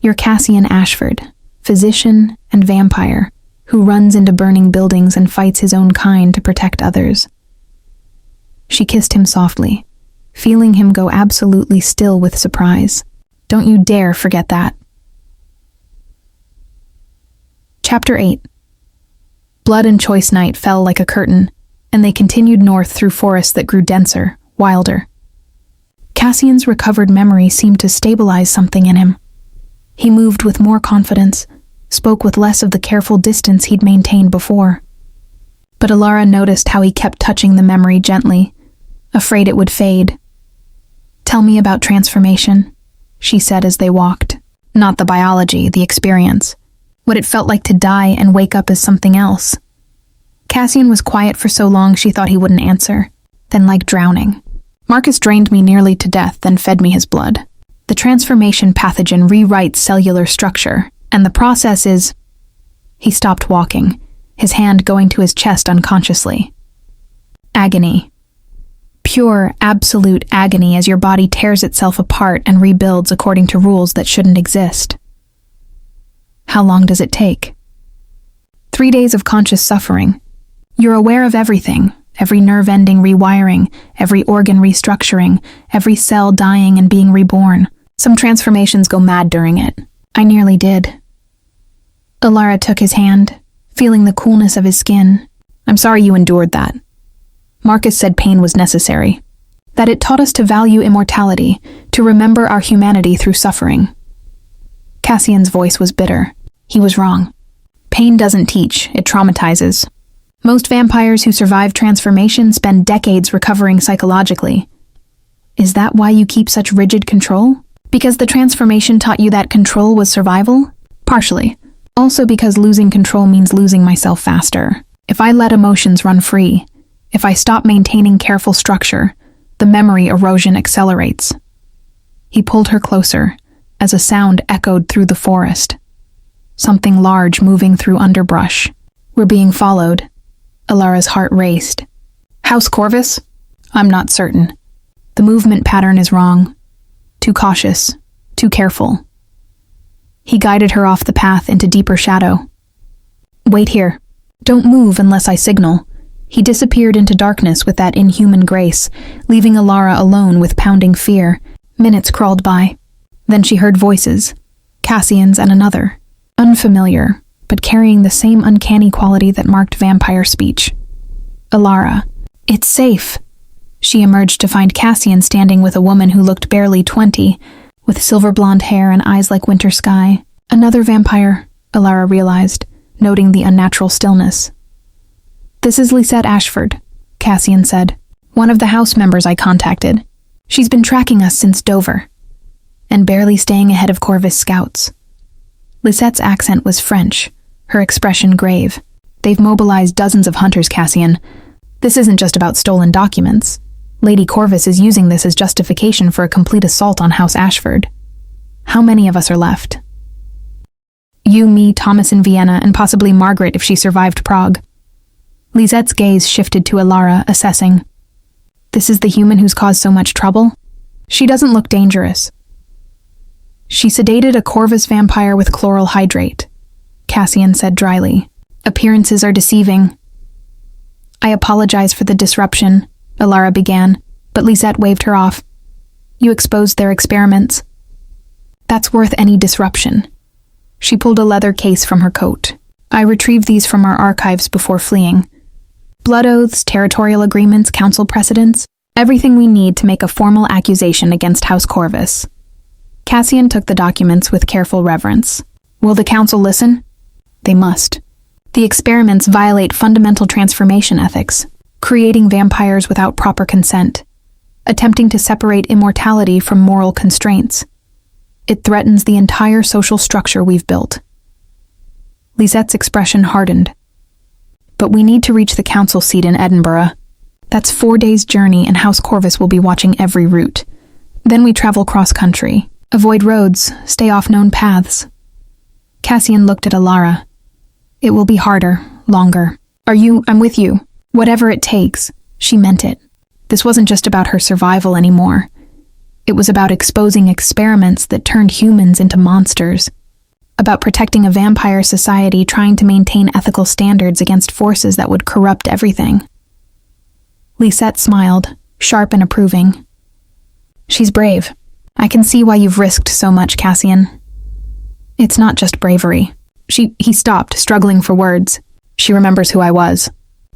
You're Cassian Ashford, physician and vampire, who runs into burning buildings and fights his own kind to protect others. She kissed him softly, feeling him go absolutely still with surprise. Don't you dare forget that. Chapter 8. Blood and Choice Night fell like a curtain, and they continued north through forests that grew denser, wilder. Cassian's recovered memory seemed to stabilize something in him. He moved with more confidence, spoke with less of the careful distance he'd maintained before. But Ilara noticed how he kept touching the memory gently, afraid it would fade. Tell me about transformation, she said as they walked. Not the biology, the experience. What it felt like to die and wake up as something else. Cassian was quiet for so long she thought he wouldn't answer. Then like drowning. Marcus drained me nearly to death, then fed me his blood. The transformation pathogen rewrites cellular structure, and the process is... He stopped walking, his hand going to his chest unconsciously. Agony. Pure, absolute agony as your body tears itself apart and rebuilds according to rules that shouldn't exist. How long does it take? 3 days of conscious suffering. You're aware of everything, every nerve ending rewiring, every organ restructuring, every cell dying and being reborn. Some transformations go mad during it. I nearly did. Ilara took his hand, feeling the coolness of his skin. I'm sorry you endured that. Marcus said pain was necessary. That it taught us to value immortality, to remember our humanity through suffering. Cassian's voice was bitter. He was wrong. Pain doesn't teach, it traumatizes. Most vampires who survive transformation spend decades recovering psychologically. Is that why you keep such rigid control? Because the transformation taught you that control was survival? Partially. Also because losing control means losing myself faster. If I let emotions run free, if I stop maintaining careful structure, the memory erosion accelerates. He pulled her closer, as a sound echoed through the forest. Something large moving through underbrush. We're being followed. Ilara's heart raced. House Corvus? I'm not certain. The movement pattern is wrong. Too cautious. Too careful. He guided her off the path into deeper shadow. Wait here. Don't move unless I signal. He disappeared into darkness with that inhuman grace, leaving Ilara alone with pounding fear. Minutes crawled by. Then she heard voices. Cassian's and another. Unfamiliar, but carrying the same uncanny quality that marked vampire speech. Ilara. It's safe. She emerged to find Cassian standing with a woman who looked barely 20, with silver blonde hair and eyes like winter sky. Another vampire, Ilara realized, noting the unnatural stillness. This is Lisette Ashford, Cassian said. One of the house members I contacted. She's been tracking us since Dover, and barely staying ahead of Corvus scouts. Lisette's accent was French, her expression grave. They've mobilized dozens of hunters, Cassian. This isn't just about stolen documents. Lady Corvus is using this as justification for a complete assault on House Ashford. How many of us are left? You, me, Thomas in Vienna, and possibly Margaret if she survived Prague. Lisette's gaze shifted to Alara, assessing. This is the human who's caused so much trouble? She doesn't look dangerous. She sedated a Corvus vampire with chloral hydrate, Cassian said dryly. Appearances are deceiving. I apologize for the disruption, Alara began, but Lisette waved her off. You exposed their experiments. That's worth any disruption. She pulled a leather case from her coat. I retrieved these from our archives before fleeing. Blood oaths, territorial agreements, council precedents, everything we need to make a formal accusation against House Corvus. Cassian took the documents with careful reverence. Will the council listen? They must. The experiments violate fundamental transformation ethics, creating vampires without proper consent, attempting to separate immortality from moral constraints. It threatens the entire social structure we've built. Lisette's expression hardened. But we need to reach the council seat in Edinburgh. That's 4 days' journey, and House Corvus will be watching every route. Then we travel cross-country. Avoid roads, stay off known paths. Cassian looked at Alara. It will be harder, longer. I'm with you. Whatever it takes. She meant it. This wasn't just about her survival anymore. It was about exposing experiments that turned humans into monsters. About protecting a vampire society trying to maintain ethical standards against forces that would corrupt everything. Lisette smiled, sharp and approving. She's brave. I can see why you've risked so much, Cassian. It's not just bravery. He stopped, struggling for words. She remembers who I was.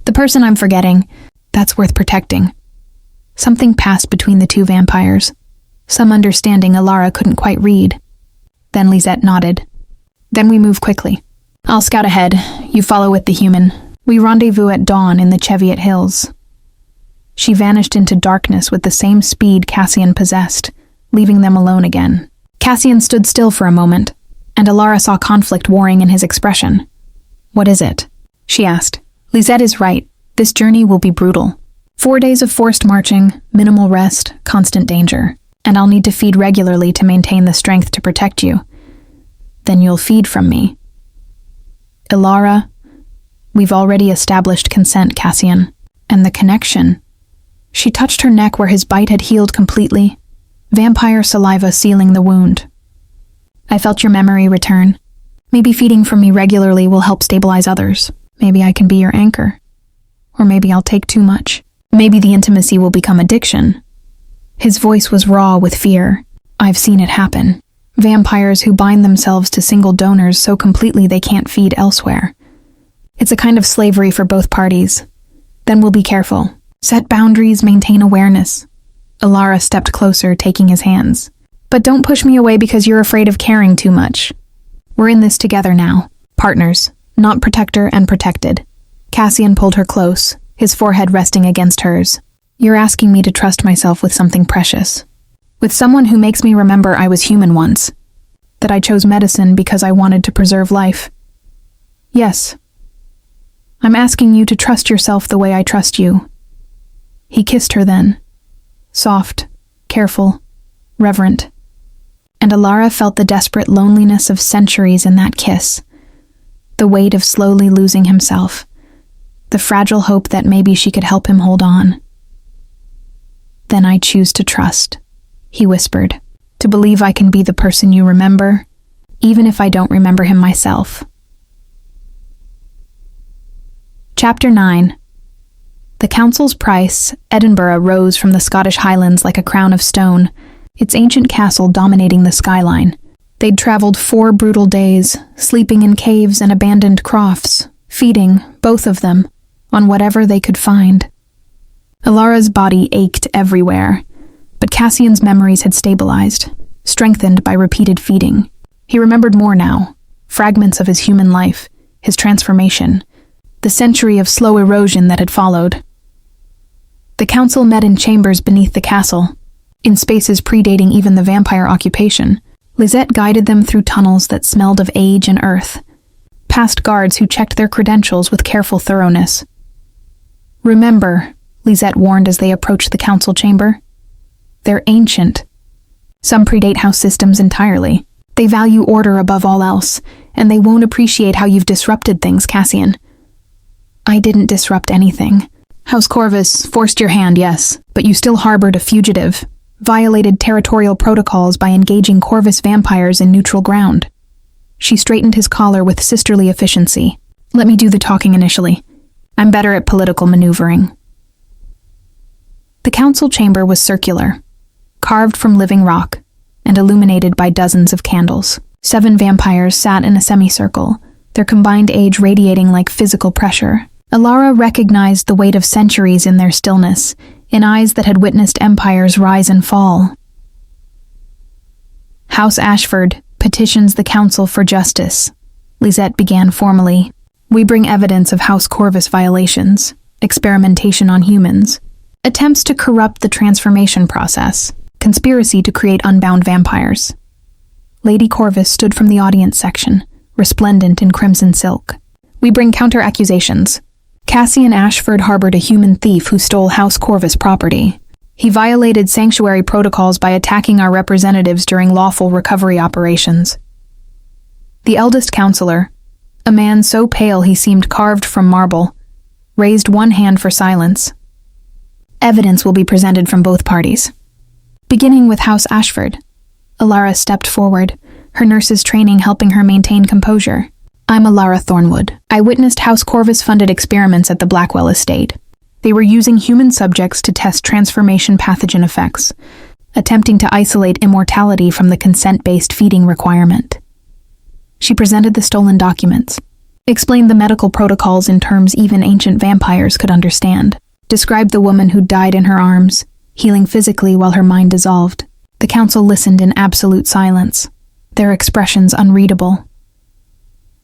The person I'm forgetting, that's worth protecting. Something passed between the two vampires. Some understanding Alara couldn't quite read. Then Lisette nodded. Then we move quickly. I'll scout ahead. You follow with the human. We rendezvous at dawn in the Cheviot Hills. She vanished into darkness with the same speed Cassian possessed, leaving them alone again. Cassian stood still for a moment, and Alara saw conflict warring in his expression. What is it? She asked. Lisette is right. This journey will be brutal. 4 days of forced marching, minimal rest, constant danger. And I'll need to feed regularly to maintain the strength to protect you. Then you'll feed from me. Alara, we've already established consent, Cassian. And the connection. She touched her neck where his bite had healed completely, vampire saliva sealing the wound. I felt your memory return. Maybe feeding from me regularly will help stabilize others. Maybe I can be your anchor. Or maybe I'll take too much. Maybe the intimacy will become addiction. His voice was raw with fear. I've seen it happen. Vampires who bind themselves to single donors so completely they can't feed elsewhere. It's a kind of slavery for both parties. Then we'll be careful. Set boundaries, maintain awareness. Alara stepped closer, taking his hands. But don't push me away because you're afraid of caring too much. We're in this together now. Partners, not protector and protected. Cassian pulled her close, his forehead resting against hers. You're asking me to trust myself with something precious. With someone who makes me remember I was human once. That I chose medicine because I wanted to preserve life. Yes. I'm asking you to trust yourself the way I trust you. He kissed her then. Soft, careful, reverent. And Alara felt the desperate loneliness of centuries in that kiss. The weight of slowly losing himself. The fragile hope that maybe she could help him hold on. Then I choose to trust, he whispered, to believe I can be the person you remember, even if I don't remember him myself. Chapter 9. The council's price, Edinburgh, rose from the Scottish Highlands like a crown of stone, its ancient castle dominating the skyline. They'd traveled 4 brutal days, sleeping in caves and abandoned crofts, feeding, both of them, on whatever they could find. Alara's body ached everywhere, but Cassian's memories had stabilized, strengthened by repeated feeding. He remembered more now, fragments of his human life, his transformation, the century of slow erosion that had followed. The council met in chambers beneath the castle, in spaces predating even the vampire occupation. Lisette guided them through tunnels that smelled of age and earth, past guards who checked their credentials with careful thoroughness. "Remember," Lisette warned as they approached the council chamber, "they're ancient. Some predate house systems entirely. They value order above all else, and they won't appreciate how you've disrupted things, Cassian." "I didn't disrupt anything. House Corvus forced your hand, yes, but you still harbored a fugitive, violated territorial protocols by engaging Corvus vampires in neutral ground." She straightened his collar with sisterly efficiency. "Let me do the talking initially. I'm better at political maneuvering." The council chamber was circular, carved from living rock, and illuminated by dozens of candles. 7 vampires sat in a semicircle, their combined age radiating like physical pressure. Alara recognized the weight of centuries in their stillness, in eyes that had witnessed empires rise and fall. "House Ashford petitions the council for justice," Lisette began formally. "We bring evidence of House Corvus violations, experimentation on humans, attempts to corrupt the transformation process, conspiracy to create unbound vampires." Lady Corvus stood from the audience section, resplendent in crimson silk. "We bring counter-accusations. Cassian Ashford harbored a human thief who stole House Corvus property. He violated sanctuary protocols by attacking our representatives during lawful recovery operations." The eldest counselor, a man so pale he seemed carved from marble, raised one hand for silence. "Evidence will be presented from both parties. Beginning with House Ashford." Alara stepped forward, her nurse's training helping her maintain composure. "I'm Alara Thornwood. I witnessed House Corvus-funded experiments at the Blackwell estate. They were using human subjects to test transformation pathogen effects, attempting to isolate immortality from the consent-based feeding requirement." She presented the stolen documents, explained the medical protocols in terms even ancient vampires could understand, described the woman who died in her arms, healing physically while her mind dissolved. The council listened in absolute silence, their expressions unreadable.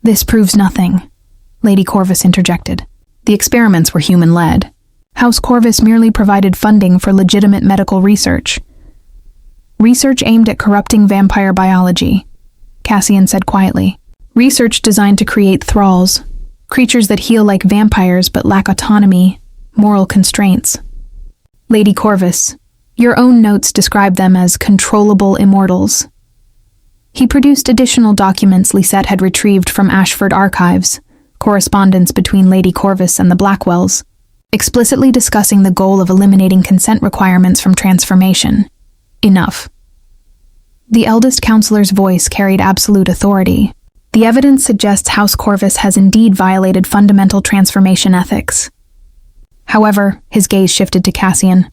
"This proves nothing," Lady Corvus interjected. "The experiments were human-led. House Corvus merely provided funding for legitimate medical research. Research aimed at corrupting vampire biology," Cassian said quietly. "Research designed to create thralls, creatures that heal like vampires but lack autonomy, moral constraints. Lady Corvus, your own notes describe them as controllable immortals." He produced additional documents Lisette had retrieved from Ashford archives, correspondence between Lady Corvus and the Blackwells, explicitly discussing the goal of eliminating consent requirements from transformation. "Enough." The eldest counselor's voice carried absolute authority. "The evidence suggests House Corvus has indeed violated fundamental transformation ethics." However, his gaze shifted to Cassian.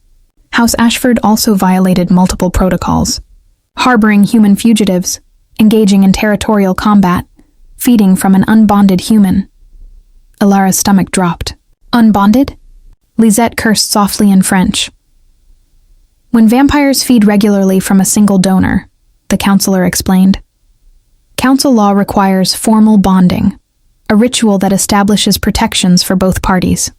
"House Ashford also violated multiple protocols, harboring human fugitives, engaging in territorial combat, feeding from an unbonded human." Alara's stomach dropped. "Unbonded?" Lisette cursed softly in French. "When vampires feed regularly from a single donor," the counselor explained, "council law requires formal bonding, a ritual that establishes protections for both parties.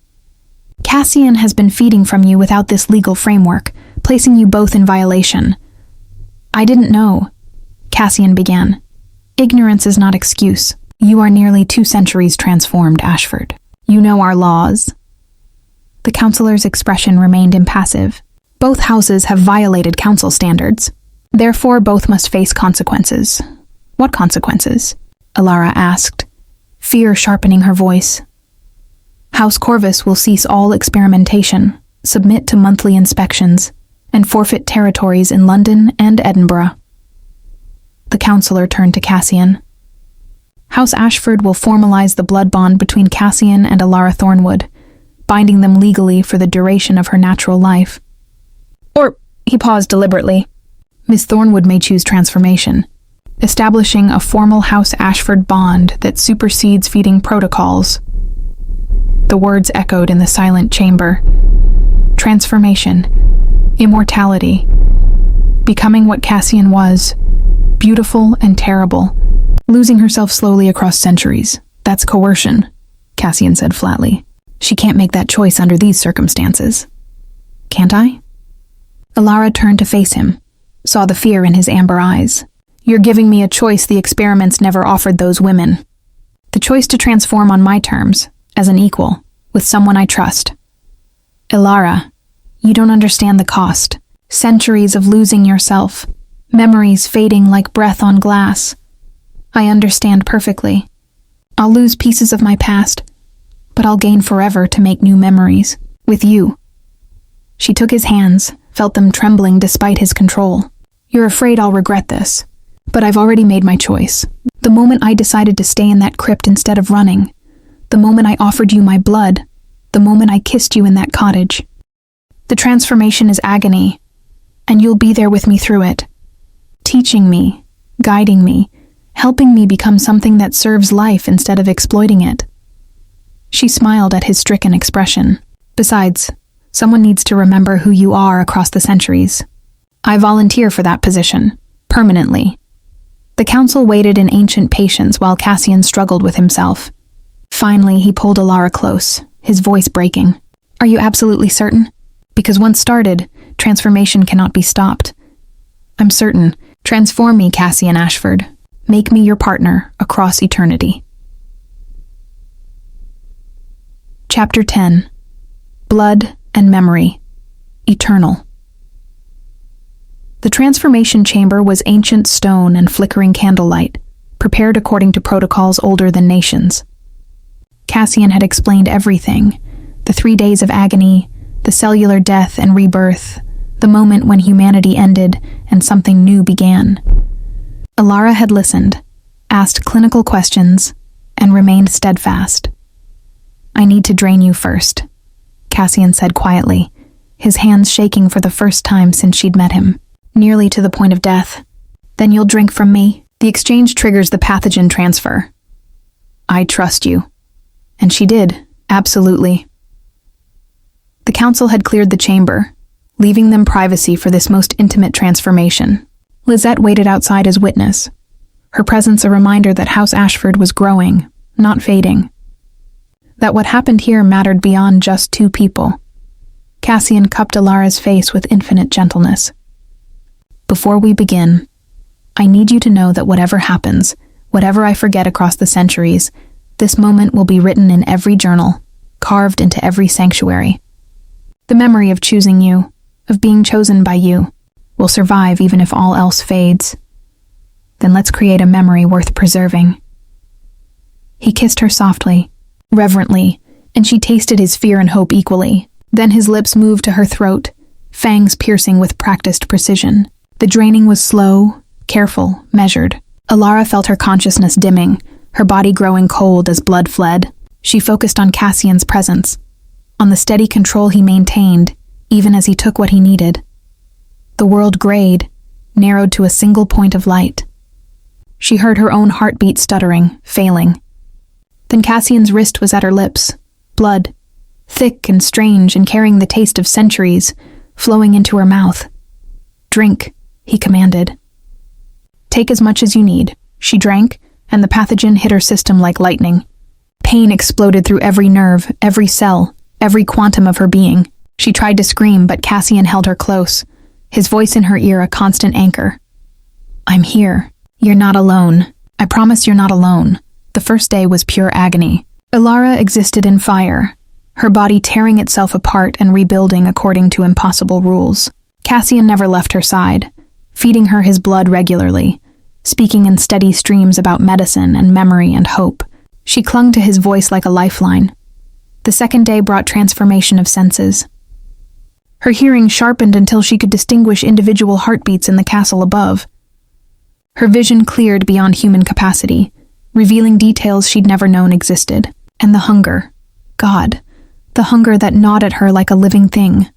Cassian has been feeding from you without this legal framework, placing you both in violation." "I didn't know," Cassian began. "Ignorance is not excuse. You are nearly 2 centuries transformed, Ashford. You know our laws." The counselor's expression remained impassive. "Both houses have violated council standards. Therefore, both must face consequences." "What consequences?" Alara asked, fear sharpening her voice. "House Corvus will cease all experimentation, submit to monthly inspections, and forfeit territories in London and Edinburgh." The counselor turned to Cassian. "House Ashford will formalize the blood bond between Cassian and Alara Thornwood, binding them legally for the duration of her natural life. Or," he paused deliberately, "Miss Thornwood may choose transformation, establishing a formal House Ashford bond that supersedes feeding protocols." The words echoed in the silent chamber. Transformation, immortality, becoming what Cassian was, beautiful and terrible, losing herself slowly across centuries. "That's coercion," Cassian said flatly. "She can't make that choice under these circumstances." can't I?" Alara turned to face him, saw the fear in his amber eyes. "You're giving me a choice the experiments never offered those women. The choice to transform on my terms, as an equal, with someone I trust. Alara, you don't understand the cost. Centuries of losing yourself, memories fading like breath on glass. I understand perfectly. I'll lose pieces of my past, but I'll gain forever to make new memories, with you." She took his hands, felt them trembling despite his control. "You're afraid I'll regret this, but I've already made my choice. The moment I decided to stay in that crypt instead of running, the moment I offered you my blood, the moment I kissed you in that cottage. The transformation is agony, and you'll be there with me through it, teaching me, guiding me, helping me become something that serves life instead of exploiting it." She smiled at his stricken expression. "Besides, someone needs to remember who you are across the centuries. I volunteer for that position, permanently." The council waited in ancient patience while Cassian struggled with himself. Finally, he pulled Alara close, his voice breaking. "Are you absolutely certain? Because once started, transformation cannot be stopped." "I'm certain. Transform me, Cassian Ashford. Make me your partner across eternity." Chapter 10. Blood and Memory. Eternal. The transformation chamber was ancient stone and flickering candlelight, prepared according to protocols older than nations. Cassian had explained everything: the 3 days of agony, the cellular death and rebirth, the moment when humanity ended and something new began. Alara had listened, asked clinical questions, and remained steadfast. "I need to drain you first," Cassian said quietly, his hands shaking for the first time since she'd met him, nearly to the point of death. "Then you'll drink from me." The exchange triggers the pathogen transfer. "I trust you." And she did, absolutely. The council had cleared the chamber, leaving them privacy for this most intimate transformation. Lizette waited outside as witness, her presence a reminder that House Ashford was growing, not fading. That what happened here mattered beyond just 2 people. Cassian cupped Alara's face with infinite gentleness. "Before we begin, I need you to know that whatever happens, whatever I forget across the centuries, this moment will be written in every journal, carved into every sanctuary. The memory of choosing you, of being chosen by you, will survive even if all else fades. Then let's create a memory worth preserving." He kissed her softly, reverently, and she tasted his fear and hope equally. Then his lips moved to her throat, fangs piercing with practiced precision. The draining was slow, careful, measured. Alara felt her consciousness dimming, her body growing cold as blood fled. She focused on Cassian's presence, on the steady control he maintained, even as he took what he needed. The world grayed, narrowed to a single point of light. She heard her own heartbeat stuttering, failing. Then Cassian's wrist was at her lips, blood, thick and strange and carrying the taste of centuries, flowing into her mouth. "Drink," he commanded. "Take as much as you need." She drank, and the pathogen hit her system like lightning. Pain exploded through every nerve, every cell, every quantum of her being. She tried to scream, but Cassian held her close, his voice in her ear a constant anchor. "I'm here. You're not alone. I promise you're not alone." The first day was pure agony. Alara existed in fire, her body tearing itself apart and rebuilding according to impossible rules. Cassian never left her side, feeding her his blood regularly, speaking in steady streams about medicine and memory and hope. She clung to his voice like a lifeline. The second day brought transformation of senses. Her hearing sharpened until she could distinguish individual heartbeats in the castle above. Her vision cleared beyond human capacity, revealing details she'd never known existed. And the hunger. God, the hunger that gnawed at her like a living thing.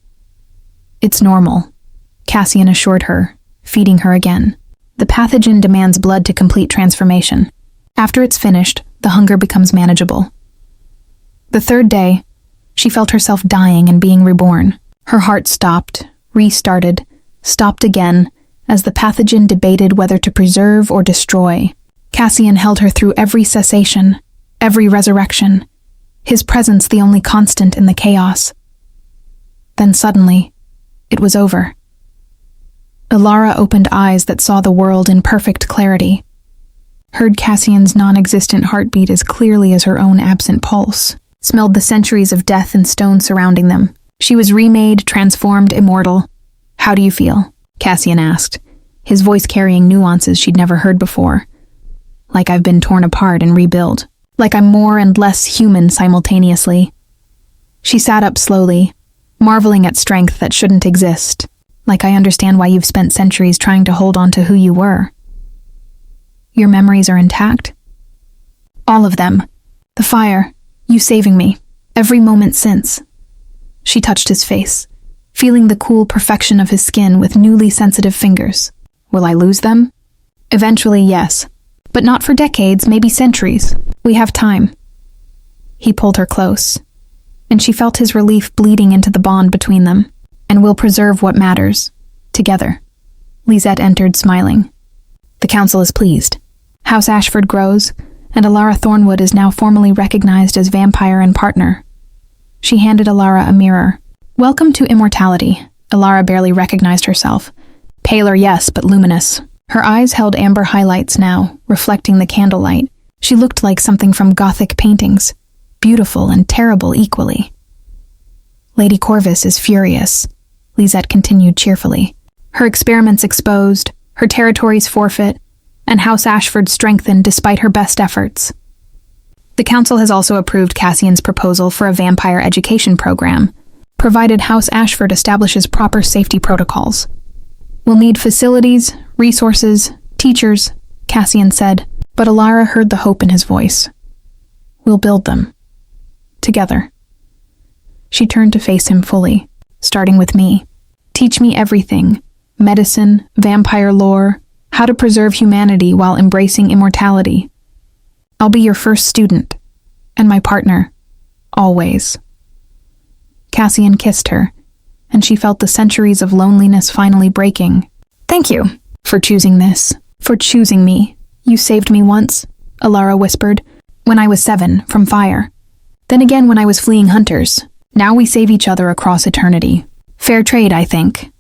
"It's normal," Cassian assured her, feeding her again. "The pathogen demands blood to complete transformation. After it's finished, the hunger becomes manageable." The third day, she felt herself dying and being reborn. Her heart stopped, restarted, stopped again, as the pathogen debated whether to preserve or destroy. Cassian held her through every cessation, every resurrection, his presence the only constant in the chaos. Then suddenly, It was over. Alara opened eyes that saw the world in perfect clarity, heard Cassian's non-existent heartbeat as clearly as her own absent pulse, smelled the centuries of death and stone surrounding them. She was remade, transformed, immortal. "How do you feel?" Cassian asked, his voice carrying nuances she'd never heard before. "Like I've been torn apart and rebuilt. Like I'm more and less human simultaneously." She sat up slowly, marveling at strength that shouldn't exist. "Like I understand why you've spent centuries trying to hold on to who you were." "Your memories are intact?" "All of them. The fire, you saving me, every moment since." She touched his face, feeling the cool perfection of his skin with newly sensitive fingers. "Will I lose them?" "Eventually, yes. But not for decades, maybe centuries. We have time." He pulled her close, and she felt his relief bleeding into the bond between them. "And we'll preserve what matters, together." Lisette entered, smiling. "The council is pleased. House Ashford grows, and Alara Thornwood is now formally recognized as vampire and partner." She handed Alara a mirror. "Welcome to immortality." Alara barely recognized herself. Paler, yes, but luminous. Her eyes held amber highlights now, reflecting the candlelight. She looked like something from Gothic paintings, beautiful and terrible equally. "Lady Corvus is furious," Lisette continued cheerfully. "Her experiments exposed, her territories forfeit, and House Ashford strengthened despite her best efforts. The council has also approved Cassian's proposal for a vampire education program, provided House Ashford establishes proper safety protocols. We'll need facilities, resources, teachers," Cassian said, but Alara heard the hope in his voice. "We'll build them. Together." She turned to face him fully, starting with me. "Teach me everything, medicine, vampire lore, how to preserve humanity while embracing immortality. I'll be your first student, and my partner, always." Cassian kissed her, and she felt the centuries of loneliness finally breaking. "Thank you for choosing this, for choosing me. You saved me once," Alara whispered, "when I was 7, from fire. Then again when I was fleeing hunters. Now we save each other across eternity. Fair trade, I think."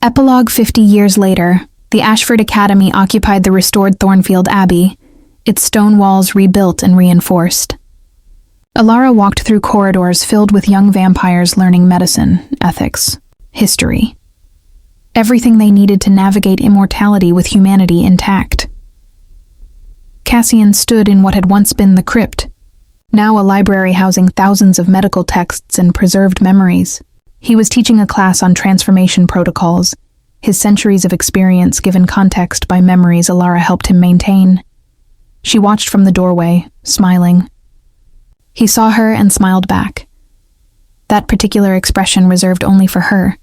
Epilogue 50 years later, the Ashford Academy occupied the restored Thornfield Abbey, its stone walls rebuilt and reinforced. Alara walked through corridors filled with young vampires learning medicine, ethics, history. Everything they needed to navigate immortality with humanity intact. Cassian stood in what had once been the crypt, now a library housing thousands of medical texts and preserved memories. He was teaching a class on transformation protocols, his centuries of experience given context by memories Alara helped him maintain. She watched from the doorway, smiling. He saw her and smiled back. That particular expression reserved only for her,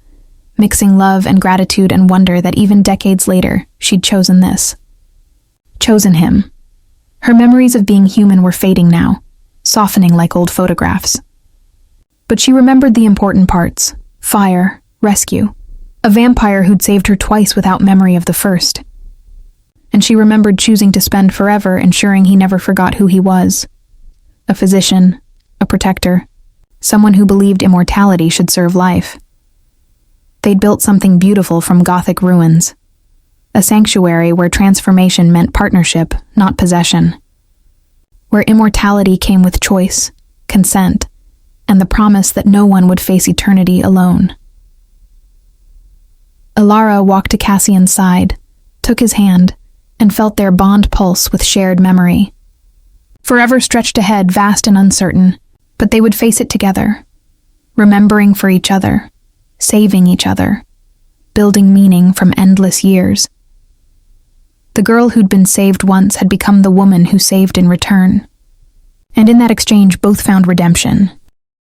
mixing love and gratitude and wonder that even decades later, she'd chosen this. Chosen him. Her memories of being human were fading now, softening like old photographs. But she remembered the important parts: fire, rescue, a vampire who'd saved her twice without memory of the first. And she remembered choosing to spend forever ensuring he never forgot who he was. A physician, a protector, someone who believed immortality should serve life. They'd built something beautiful from Gothic ruins, a sanctuary where transformation meant partnership, not possession, where immortality came with choice, consent, and the promise that no one would face eternity alone. Alara walked to Cassian's side, took his hand, and felt their bond pulse with shared memory. Forever stretched ahead, vast and uncertain, but they would face it together, remembering for each other, saving each other, building meaning from endless years. The girl who'd been saved once had become the woman who saved in return. And in that exchange, both found redemption,